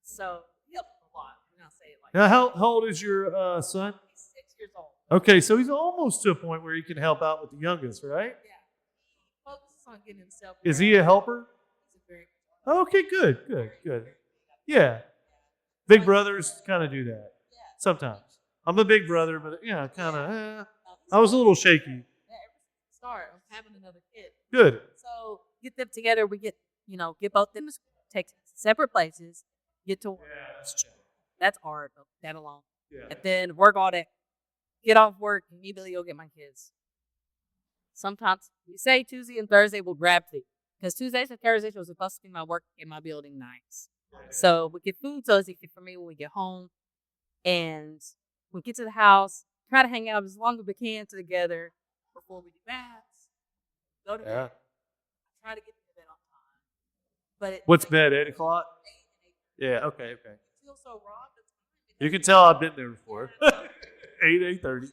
So he helps a lot. I'll say it like now, how old is your son? He's 6 years old. Okay, so he's almost to a point where he can help out with the youngest, right? Yeah. He focuses on getting himself. Is he a helper? He's a very. Okay, good. Yeah. Big brothers kind of do that. Sometimes. I'm a big brother, but yeah, kind of. I was a little shaky. Yeah, ever since the start of having another kid. Good. So get them together. We get both them to take separate places. Get to work. That's hard. That alone. Yeah. And then work all day. Get off work immediately. Go get my kids. Sometimes we say Tuesday and Thursday we'll grab food because Tuesdays and Thursdays was supposed to be my work in my building nights. So we get food so it's easy for me when we get home, and we get to the house. Try to hang out as long as we can together before we do baths. Go to bed. Try to get to bed on time. But What's bed? 8:00? Yeah. Okay. It feels so wrong. You can tell I've been there before. 8:30.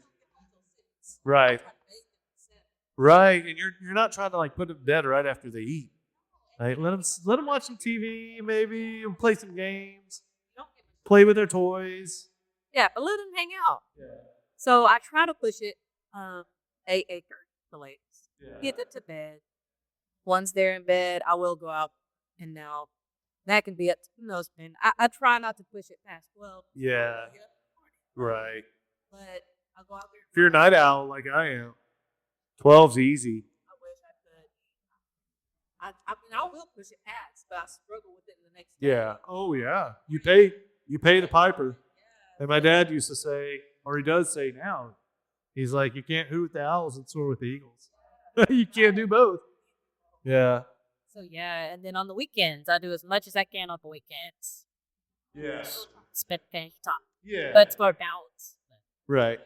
Right. Right, and you're not trying to like put them to bed right after they eat. Like let them watch some TV, maybe, and play some games, play with their toys. Yeah, but let them hang out. Yeah. So I try to push it 8:30 the latest. Yeah. Get them to bed. Once they're in bed, I will go out, and now that can be up to who knows when. I try not to push it past 12. Yeah. Right. But I'll go out there. If you're a night owl like I am, 12's easy. I wish I could. I mean, I will push it past, but I struggle with it in the next day. Yeah. Oh yeah. You pay the piper. And my dad used to say, or he does say now, he's like, you can't hoot with the owls and soar with the eagles. You can't do both. Yeah. So yeah, and then on the weekends, I do as much as I can on the weekends. Yes. Spend plenty of time. Yeah. But it's for balance. Right.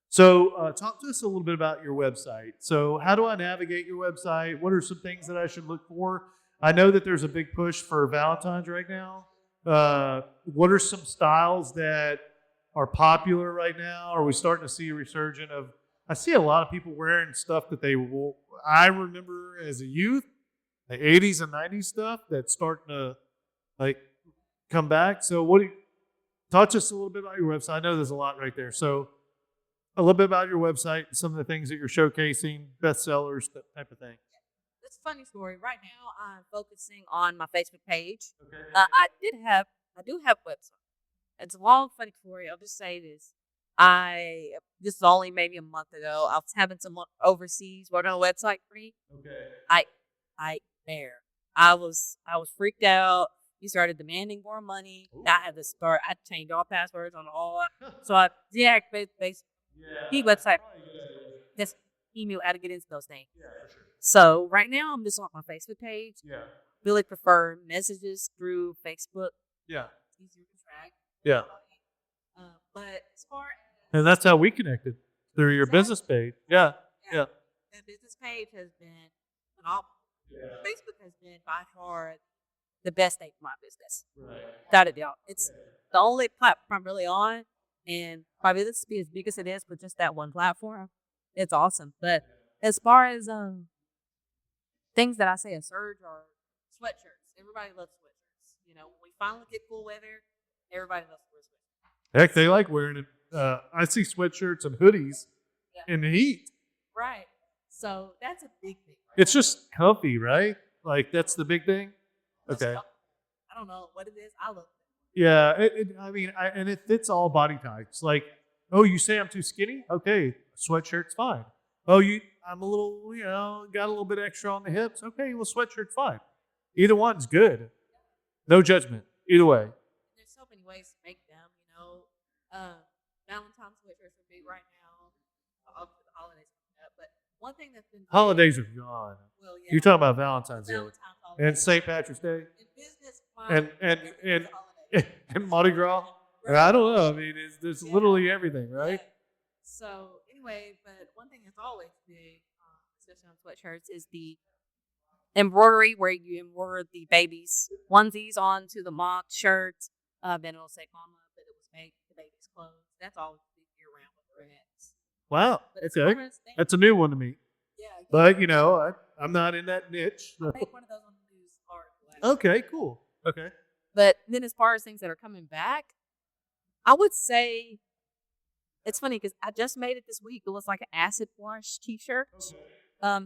So talk to us a little bit about your website. So how do I navigate your website? What are some things that I should look for? I know that there's a big push for Valentine's right now. What are some styles that are popular right now? Are we starting to see a resurgence of, I see a lot of people wearing stuff that I remember as a youth, the 80s and 90s stuff that's starting to like come back. So talk to us a little bit about your website. I know there's a lot right there. So a little bit about your website, some of the things that you're showcasing, bestsellers, that type of thing. It's a funny story. Right now, I'm focusing on my Facebook page. Okay. I do have a website. It's a long, funny story. I'll just say this. This is only maybe a month ago. I was having someone overseas work on a website for me. Okay. I was freaked out. He started demanding more money. Ooh. I had to start. I changed all passwords on all. So I deactivated the website. Just email how to get into those things. Yeah, for sure. So right now I'm just on my Facebook page. Yeah. Really prefer messages through Facebook. Yeah. It's easier to track. Yeah. But as far as And that's how we connected, through your business page. Yeah. Yeah. the business page has been phenomenal. Yeah. Facebook has been by far the best thing for my business. Right. Without a doubt. It's the only platform I'm really on, and probably this be as big as it is, but just that one platform, it's awesome. But as far as things that I say a surge are sweatshirts. Everybody loves sweatshirts. When we finally get cool weather, everybody loves to wear sweatshirts. Heck, they like wearing it. I see sweatshirts and hoodies in the heat. Right. So that's a big thing. It's just comfy, right? Like, that's the big thing? Okay. I don't know what it is. I love it. Yeah, and it fits all body types. Like, oh, you say I'm too skinny? Okay, sweatshirt's fine. Oh, I'm a little, got a little bit extra on the hips. Okay, well, sweatshirt's fine. Either one's good. No judgment. Either way. There's so many ways to make them. Valentine's sweatshirts are big right now. Up to the holidays coming up, but one thing that's been Holidays are gone. Well, yeah. You're talking about Valentine's Day Valentine's and St. Patrick's Day in business and and Mardi Gras. I don't know. I mean, there's literally everything, right? So anyway, but one thing that's always big, especially on sweatshirts, is the embroidery, where you embroider the babies' onesies onto the mock shirts. Then it'll say "Mama," but it was made the baby's clothes. That's always big year round with threads. Wow. But as Okay. far as things- That's a new one to me. yeah. But, I'm not in that niche. I make one of those on the news article. Okay, cool. Okay. But then as far as things that are coming back, I would say it's funny because I just made it this week. It was like an acid wash t-shirt.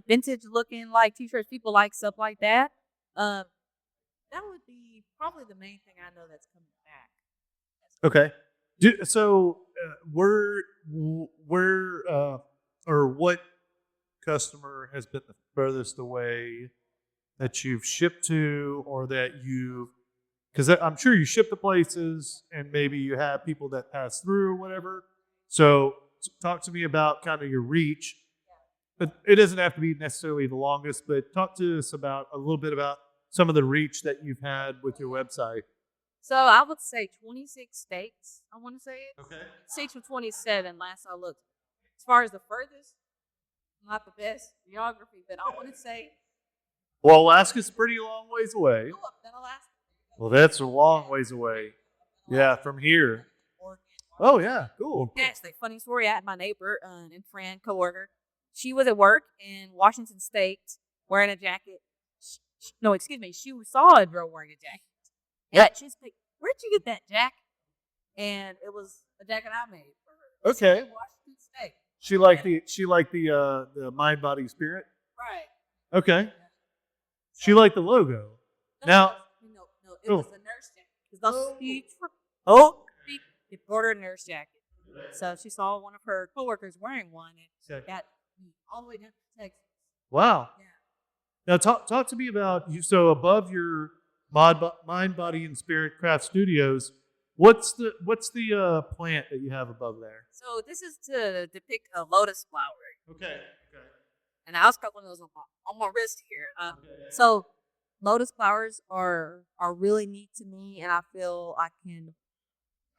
Vintage looking like t-shirts. People like stuff like that. That would be probably the main thing I know that's coming back. Okay. Or what customer has been the furthest away that you've shipped to, or that you've, because I'm sure you ship to places and maybe you have people that pass through or whatever. So talk to me about kind of your reach. But it doesn't have to be necessarily the longest, but talk to us about a little bit about some of the reach that you've had with your website. So I would say 26 states. I want to say it. Okay. 6 or 27 last I looked. As far as the furthest, not the best geography, but I want to say Well, Alaska's a pretty long ways away. go up to Alaska. Well, that's a long ways away. Yeah, from here. Oregon. Oh, yeah. Cool. Actually, funny story. I had my neighbor and friend, coworker. She was at work in Washington State wearing a jacket. No, excuse me. She saw a girl wearing a jacket. Yeah, she's like, "Where'd you get that jacket?" And it was a jacket I made for her. Okay. In Washington State. She liked the mind, body, spirit. Right. Okay. She liked the logo. Now, No, it was a nurse jacket. It's the she ordered a nurse jacket. So she saw one of her coworkers wearing one, and Okay. got me all the way down to Texas. Wow. Yeah. Now talk to me about you. So above your mind, body, and spirit craft studios, what's the plant that you have above there? So this is to depict a lotus flower, Okay. and I was coloring those on my wrist here. So lotus flowers are really neat to me, and I feel I can.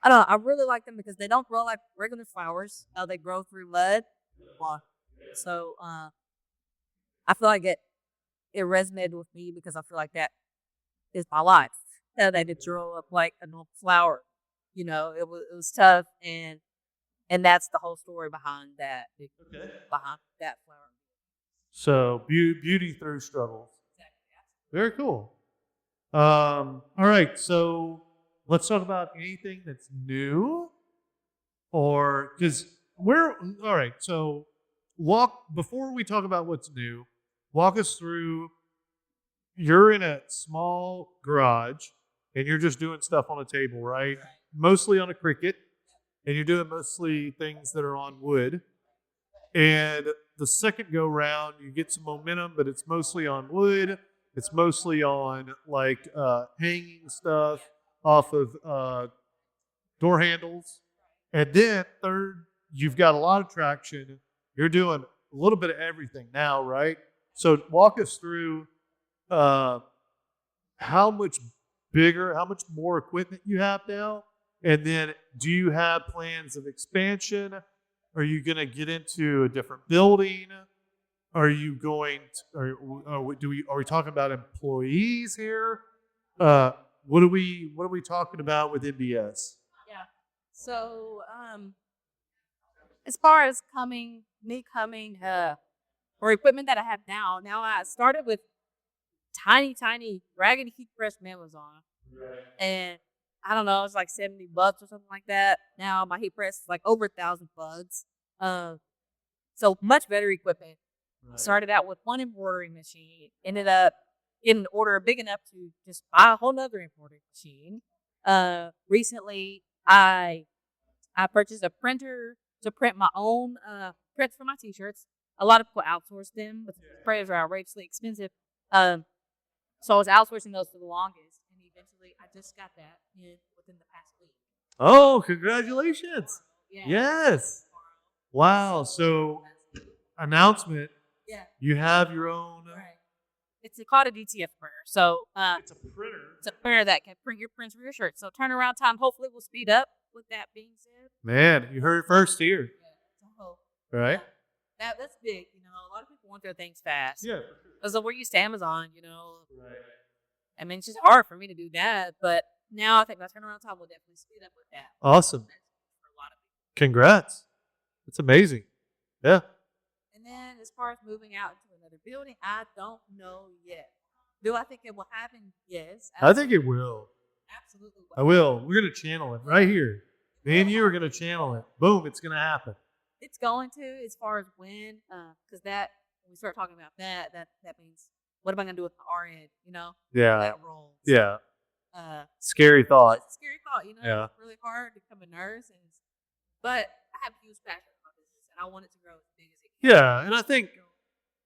I don't know. I really like them because they don't grow like regular flowers. They grow through mud. So I feel like it resonated with me because I feel like that is my life. How they did grow up like a normal flower. You know, it was tough, and that's the whole story behind that. Behind that flower. So beauty through struggles. Very cool. All right. So let's talk about anything that's new, or because we're all right. So before we talk about what's new. Walk us through. You're in a small garage, and you're just doing stuff on a table, right? Mostly on a Cricut, and you're doing mostly things that are on wood. And the second go round, you get some momentum, but it's mostly on wood. It's mostly on like hanging stuff off of door handles. And then third, you've got a lot of traction. You're doing a little bit of everything now, right? So walk us through how much bigger, how much more equipment you have now. And then do you have plans of expansion? Are you going to get into a different building? Are you going to, are we talking about employees here? What are we talking about with MBS? Yeah. So, as far as me coming, or equipment that I have now I started with tiny raggedy heat press Amazon, and I don't know, it's like $70 or something like that. Now my heat press is like over $1,000. So much better equipment. Right. Started out with one embroidery machine, ended up getting an order big enough to just buy a whole nother embroidery machine. Recently I purchased a printer to print my own prints for my t-shirts. A lot of people outsource them, but the printers are outrageously expensive. So I was outsourcing those for the longest, and eventually I just got that within the past week. Oh, congratulations! Yeah. Yes. Wow. So announcement. Yeah. You have your own. Right. It's called a DTF printer. So it's a printer. It's a printer that can print your prints for your shirt. So turnaround time hopefully will speed up. With that being said, man, you heard it first here. Yeah. Right. That's big. You know, a lot of people want their things fast. Yeah. So we're used to Amazon. You know. Right. I mean, it's just hard for me to do that, but now I think my turnaround time will definitely speed up with that. Awesome. For a lot of people. Congrats. That's amazing. Yeah. And then as far as moving out into another building, I don't know yet. Do I think it will happen? Yes. Absolutely. I think it will. Absolutely. I will. We're going to channel it right here. Me and you are going to channel it. Boom, it's going to happen. It's going to, as far as when, because when we start talking about that means, what am I going to do with my RN, you know? Yeah. That role. Yeah. Scary thought. It's a scary thought, Yeah. It's really hard to become a nurse, but I have a huge passion for my business, and I want it to grow as big as it can. Yeah, and I think,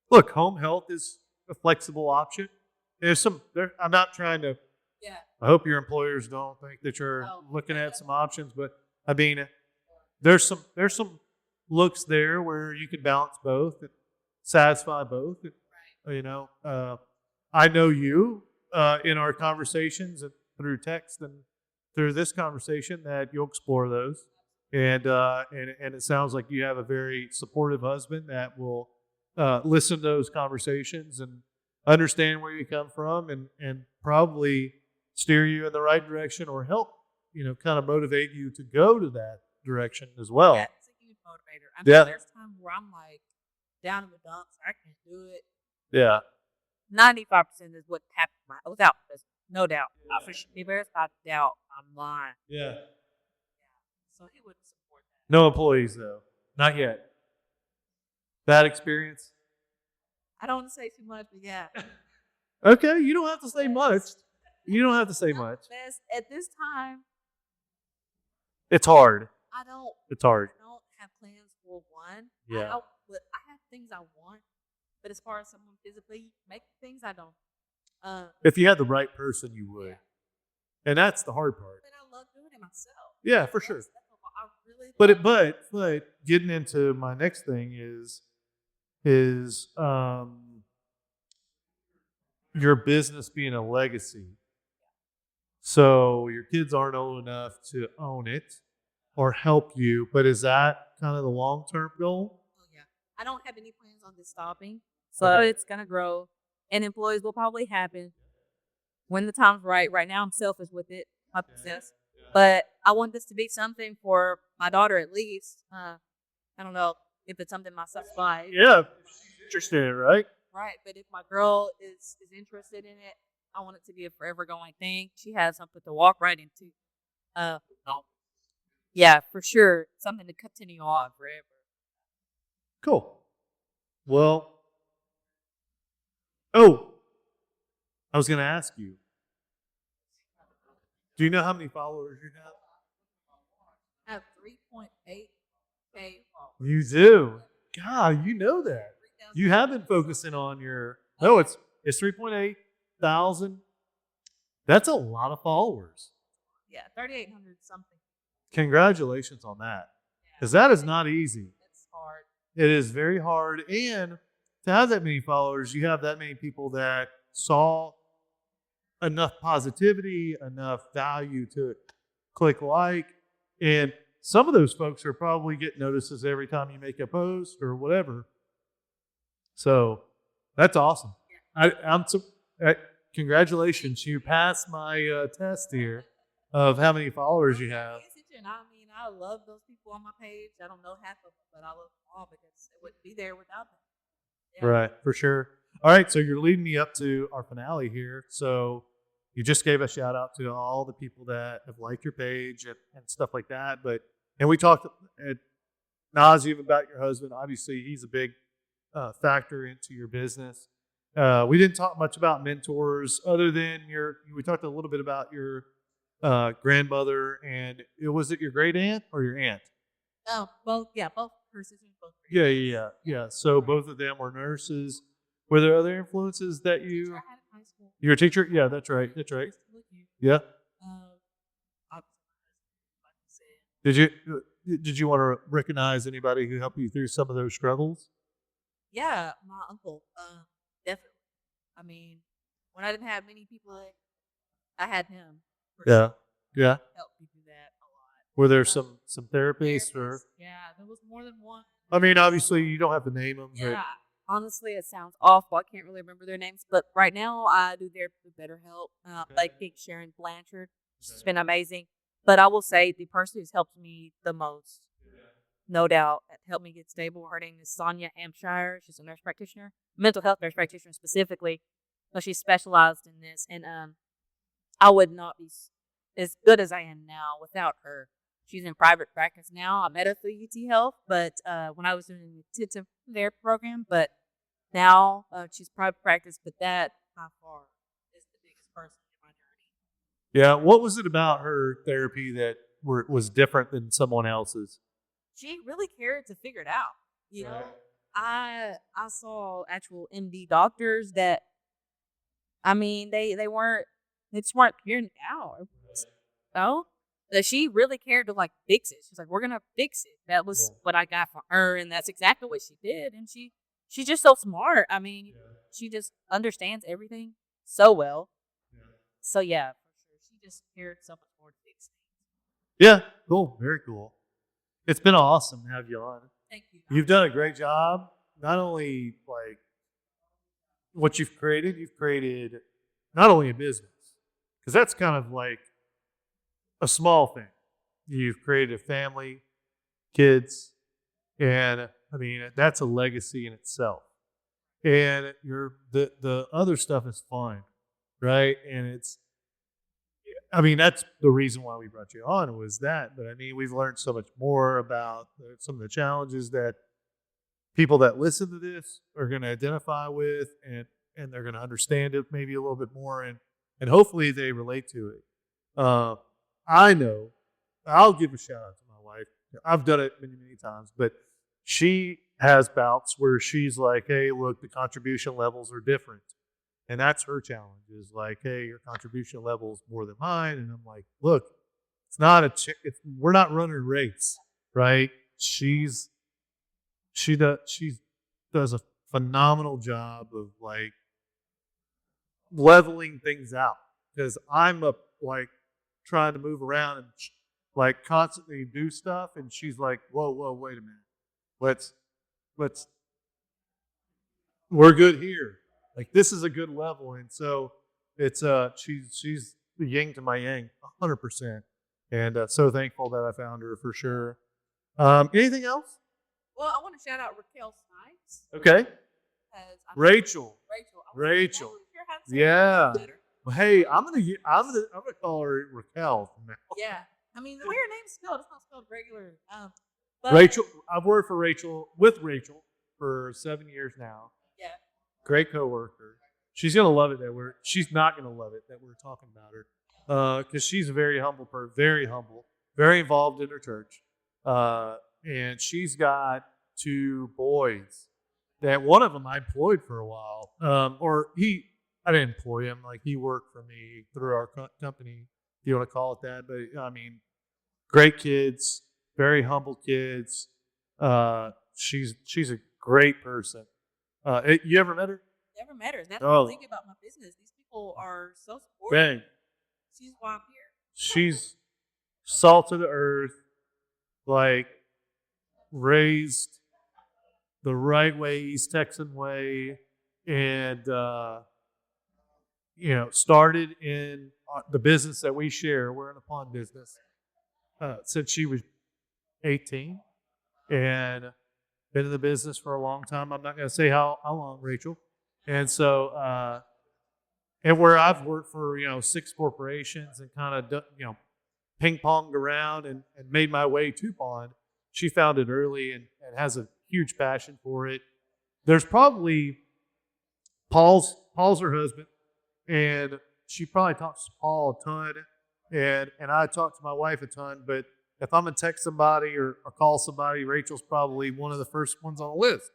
look, home health is a flexible option. I'm not trying to. Yeah. I hope your employers don't think that you're Oh, looking yeah. at some options, but I mean, there's some looks there where you can balance both and satisfy both. I know you in our conversations and through text and through this conversation that you'll explore those, and it sounds like you have a very supportive husband that will listen to those conversations and understand where you come from and probably steer you in the right direction or help, kind of motivate you to go to that direction as well. Yeah, it's a huge motivator. Yeah. There's times where I'm like down in the dumps. I can't do it. Yeah. 95% is what happened without this, no doubt. I for sure, if I doubt, I'm lying. Yeah. So he wouldn't support that. No employees though. Not yet. Bad experience? I don't want to say too much, but yeah. Okay, you don't have to say much. You don't have to say much. At this time, It's hard. It's hard. I don't have plans for one. Yeah. I have things I want, but as far as someone physically make things, I don't. If you had the right person, you would. And that's the hard part. But I love doing it myself. Yeah, for sure. I really But getting into my next thing is your business being a legacy. So your kids aren't old enough to own it or help you, but is that kind of the long-term goal? Oh yeah. I don't have any plans on this stopping. So it's gonna grow and employees will probably happen when the time's right. Right now I'm selfish with it, my business. But I want this to be something for my daughter at least. I don't know if it's something my son's like. Yeah, she's interested in it, right? Right, but if my girl is interested in it, I want it to be a forever going thing. She has something to walk right into. Yeah, for sure, something to continue on forever. Cool. Well, I was going to ask you. Do you know how many followers you have? I have 3.8K followers. You do. God, you know that. You have been focusing on your. No, it's 3.8 thousand. That's a lot of followers. Yeah, 3,800 something. Congratulations on that, because that is not easy. It's hard. It is very hard, and to have that many followers, you have that many people that saw enough positivity, enough value to click like, and some of those folks are probably getting notices every time you make a post or whatever. So that's awesome. Congratulations, you passed my test here of how many followers you have. I mean, I love those people on my page. I don't know half of them, but I love them all because it wouldn't be there without them. Yeah. Right, for sure. All right, so you're leading me up to our finale here. So you just gave a shout out to all the people that have liked your page and stuff like that. And we talked at nauseam about your husband. Obviously, he's a big factor into your business. We didn't talk much about mentors other than we talked a little bit about your grandmother, and was it your great aunt or your aunt? Oh, both. Yeah, both her sisters, both. Yeah. So both of them were nurses. Were there other influences that you? I had in high school. You're a teacher? Yeah, that's right. Yeah. Did you want to recognize anybody who helped you through some of those struggles? Yeah, my uncle. Definitely. I mean, when I didn't have many people, I had him. Yeah. Helped me do that a lot. Were there some therapists or? Yeah, there was more than one. I mean, obviously you don't have to name them. Yeah. Honestly, it sounds awful. I can't really remember their names, but right now I do therapy with BetterHelp. Like Sharon Blanchard. She's been amazing. But I will say the person who's helped me the most, no doubt, helped me get stable. Her name is Sonia Hampshire. She's a nurse practitioner, mental health nurse practitioner specifically. So she's specialized in this, and I would not be as good as I am now without her. She's in private practice now. I met her through UT Health, but when I was doing an intensive therapy program, but now she's private practice. But that by far is the biggest person in my journey. Yeah. What was it about her therapy that was different than someone else's? She really cared to figure it out. You Right. know, I saw actual MD doctors that I mean they just weren't figuring it out. So that she really cared to like fix it. She's like, we're gonna fix it. That was Yeah. what I got from her, and that's exactly what she did. And she's just so smart. I mean, Yeah. she just understands everything so well. Yeah. So yeah, for sure, she just cared so much more to fix things. Yeah. Cool. Very cool. It's been awesome to have you on. Thank you. You've done a great job. Not only like what you've created not only a business, because that's kind of like a small thing. You've created a family, kids, and I mean that's a legacy in itself. And the other stuff is fine, right? And it's I mean that's the reason why we brought you on was that. But I mean we've learned so much more about some of the challenges that people that listen to this are going to identify with, and they're going to understand it maybe a little bit more, and hopefully they relate to it. I know I'll give a shout out to my wife. I've done it many times, but she has bouts where she's like, hey, look, the contribution levels are different, and that's her challenge is like, hey, your contribution level is more than mine, and I'm like, look, it's not we're not running a race, right? She does a phenomenal job of like leveling things out because I'm up like trying to move around and like constantly do stuff, and she's like, whoa, wait a minute, let's we're good here. Like this is a good level, and so it's she's the yin to my yang, 100%, and so thankful that I found her for sure. Anything else? Well, I want to shout out Raquel Snipes. Okay. Because Rachel. I Rachel. wasn't sure how to say Yeah. it better. Well, hey, I'm gonna call her Raquel from now. Yeah. I mean, the way her name's spelled, it's not spelled regular. But Rachel. I've worked with Rachel for 7 years now. Yeah. Great coworker. She's gonna love it that she's not gonna love it that we're talking about her. Because she's a very humble person, very humble, very involved in her church. And she's got 2 boys that one of them I employed for a while. I didn't employ him. Like he worked for me through our company, if you want to call it that. But I mean, great kids, very humble kids. She's a great person. You ever met her? Never met her. That's Oh. what I think about my business. These people are so supportive. Bang. She's why I'm here. She's salt of the earth, like raised the right way, East Texan way, and started in the business that we share. We're in a pawn business since she was 18, and been in the business for a long time. I'm not going to say how long, Rachel. And so, and where I've worked for 6 corporations and kind of ping ponged around and made my way to pawn. She found it early and has a huge passion for it. There's probably Paul's her husband, and she probably talks to Paul a ton, and I talk to my wife a ton. But if I'm gonna text somebody or call somebody, Rachel's probably one of the first ones on the list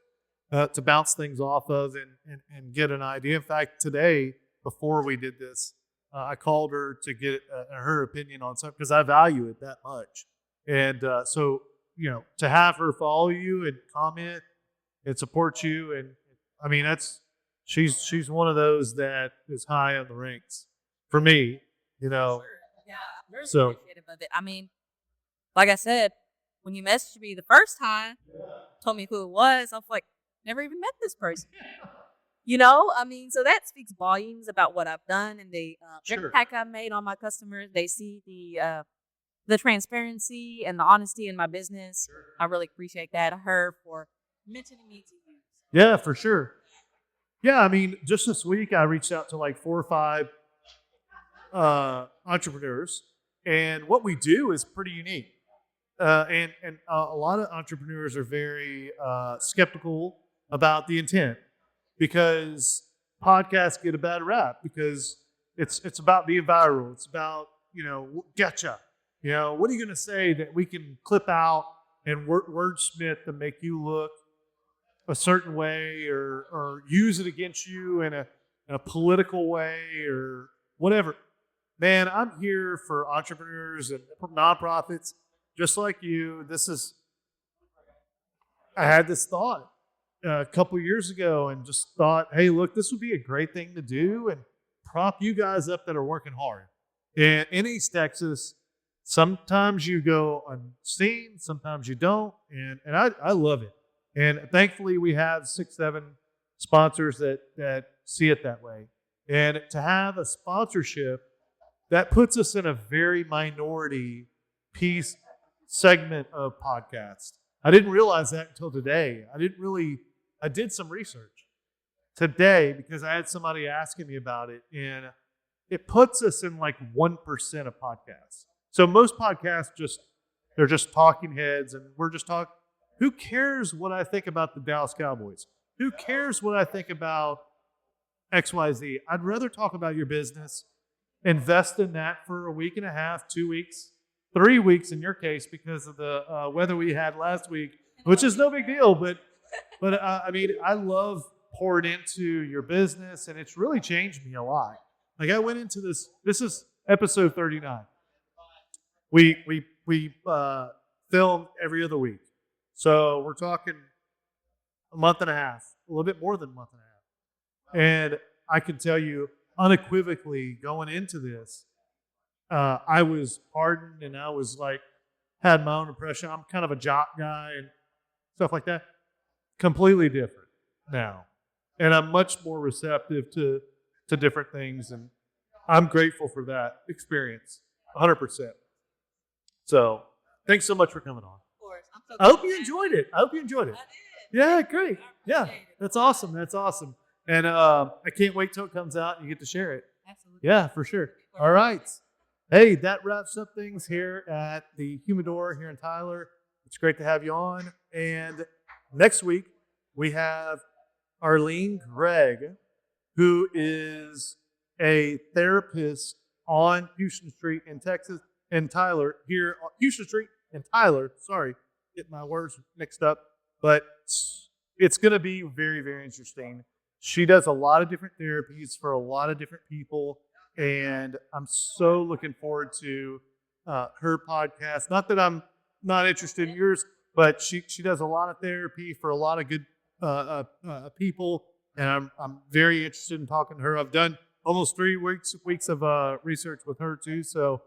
to bounce things off of and get an idea. In fact, today before we did this, I called her to get her opinion on something because I value it that much, and so to have her follow you and comment and support you, and I mean she's one of those that is high on the ranks for me, Sure. Yeah, I'm very So- appreciative of it. I mean, like I said, when you messaged me the first time, told me who it was, I was like, never even met this person. I mean, so that speaks volumes about what I've done and the Sure. impact I've made on my customers. They see the transparency and the honesty in my business. I really appreciate that. Her for mentioning me to you. Yeah, for sure. Yeah, I mean, just this week I reached out to like 4 or 5 entrepreneurs, and what we do is pretty unique. And a lot of entrepreneurs are very skeptical about the intent because podcasts get a bad rap because It's about being viral. It's about, getcha. What are you going to say that we can clip out and wordsmith to make you look a certain way, or use it against you in a political way or whatever. Man, I'm here for entrepreneurs and nonprofits just like you. I had this thought a couple years ago and just thought, hey, look, this would be a great thing to do and prop you guys up that are working hard. And in East Texas, sometimes you go unseen, sometimes you don't. And I love it. And thankfully, we have 6, 7 sponsors that see it that way. And to have a sponsorship, that puts us in a very minority piece segment of podcasts. I didn't realize that until today. I did some research today because I had somebody asking me about it, and it puts us in like 1% of podcasts. So most podcasts they're just talking heads, and we're just talking. Who cares what I think about the Dallas Cowboys? Who cares what I think about XYZ? I'd rather talk about your business, invest in that for a week and a half, 2 weeks, 3 weeks in your case because of the weather we had last week, which is no big deal. But I mean, I love pouring into your business, and it's really changed me a lot. Like I went into this. This is episode 39. We film every other week. So we're talking a month and a half, a little bit more than a month and a half. And I can tell you unequivocally going into this, I was hardened and I was like, had my own impression. I'm kind of a jock guy and stuff like that. Completely different now. And I'm much more receptive to different things. And I'm grateful for that experience, 100%. So thanks so much for coming on. I hope you enjoyed it. I did. Yeah, great. Yeah, that's awesome. That's awesome. And I can't wait till it comes out and you get to share it. Absolutely. Yeah, for sure. All right. Hey, that wraps up things here at the Humidor here in Tyler. It's great to have you on. And next week, we have Arlene Gregg, who is a therapist on Houston Street in Texas, in Tyler, here on Houston Street in Tyler. Sorry, get my words mixed up. But it's going to be very, very interesting. She does a lot of different therapies for a lot of different people. And I'm so looking forward to her podcast. Not that I'm not interested in yours, but she does a lot of therapy for a lot of good people. And I'm very interested in talking to her. I've done almost 3 weeks of research with her too. So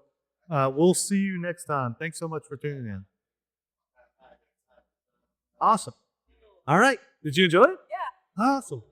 we'll see you next time. Thanks so much for tuning in. Awesome. All right. Did you enjoy it? Yeah. Awesome.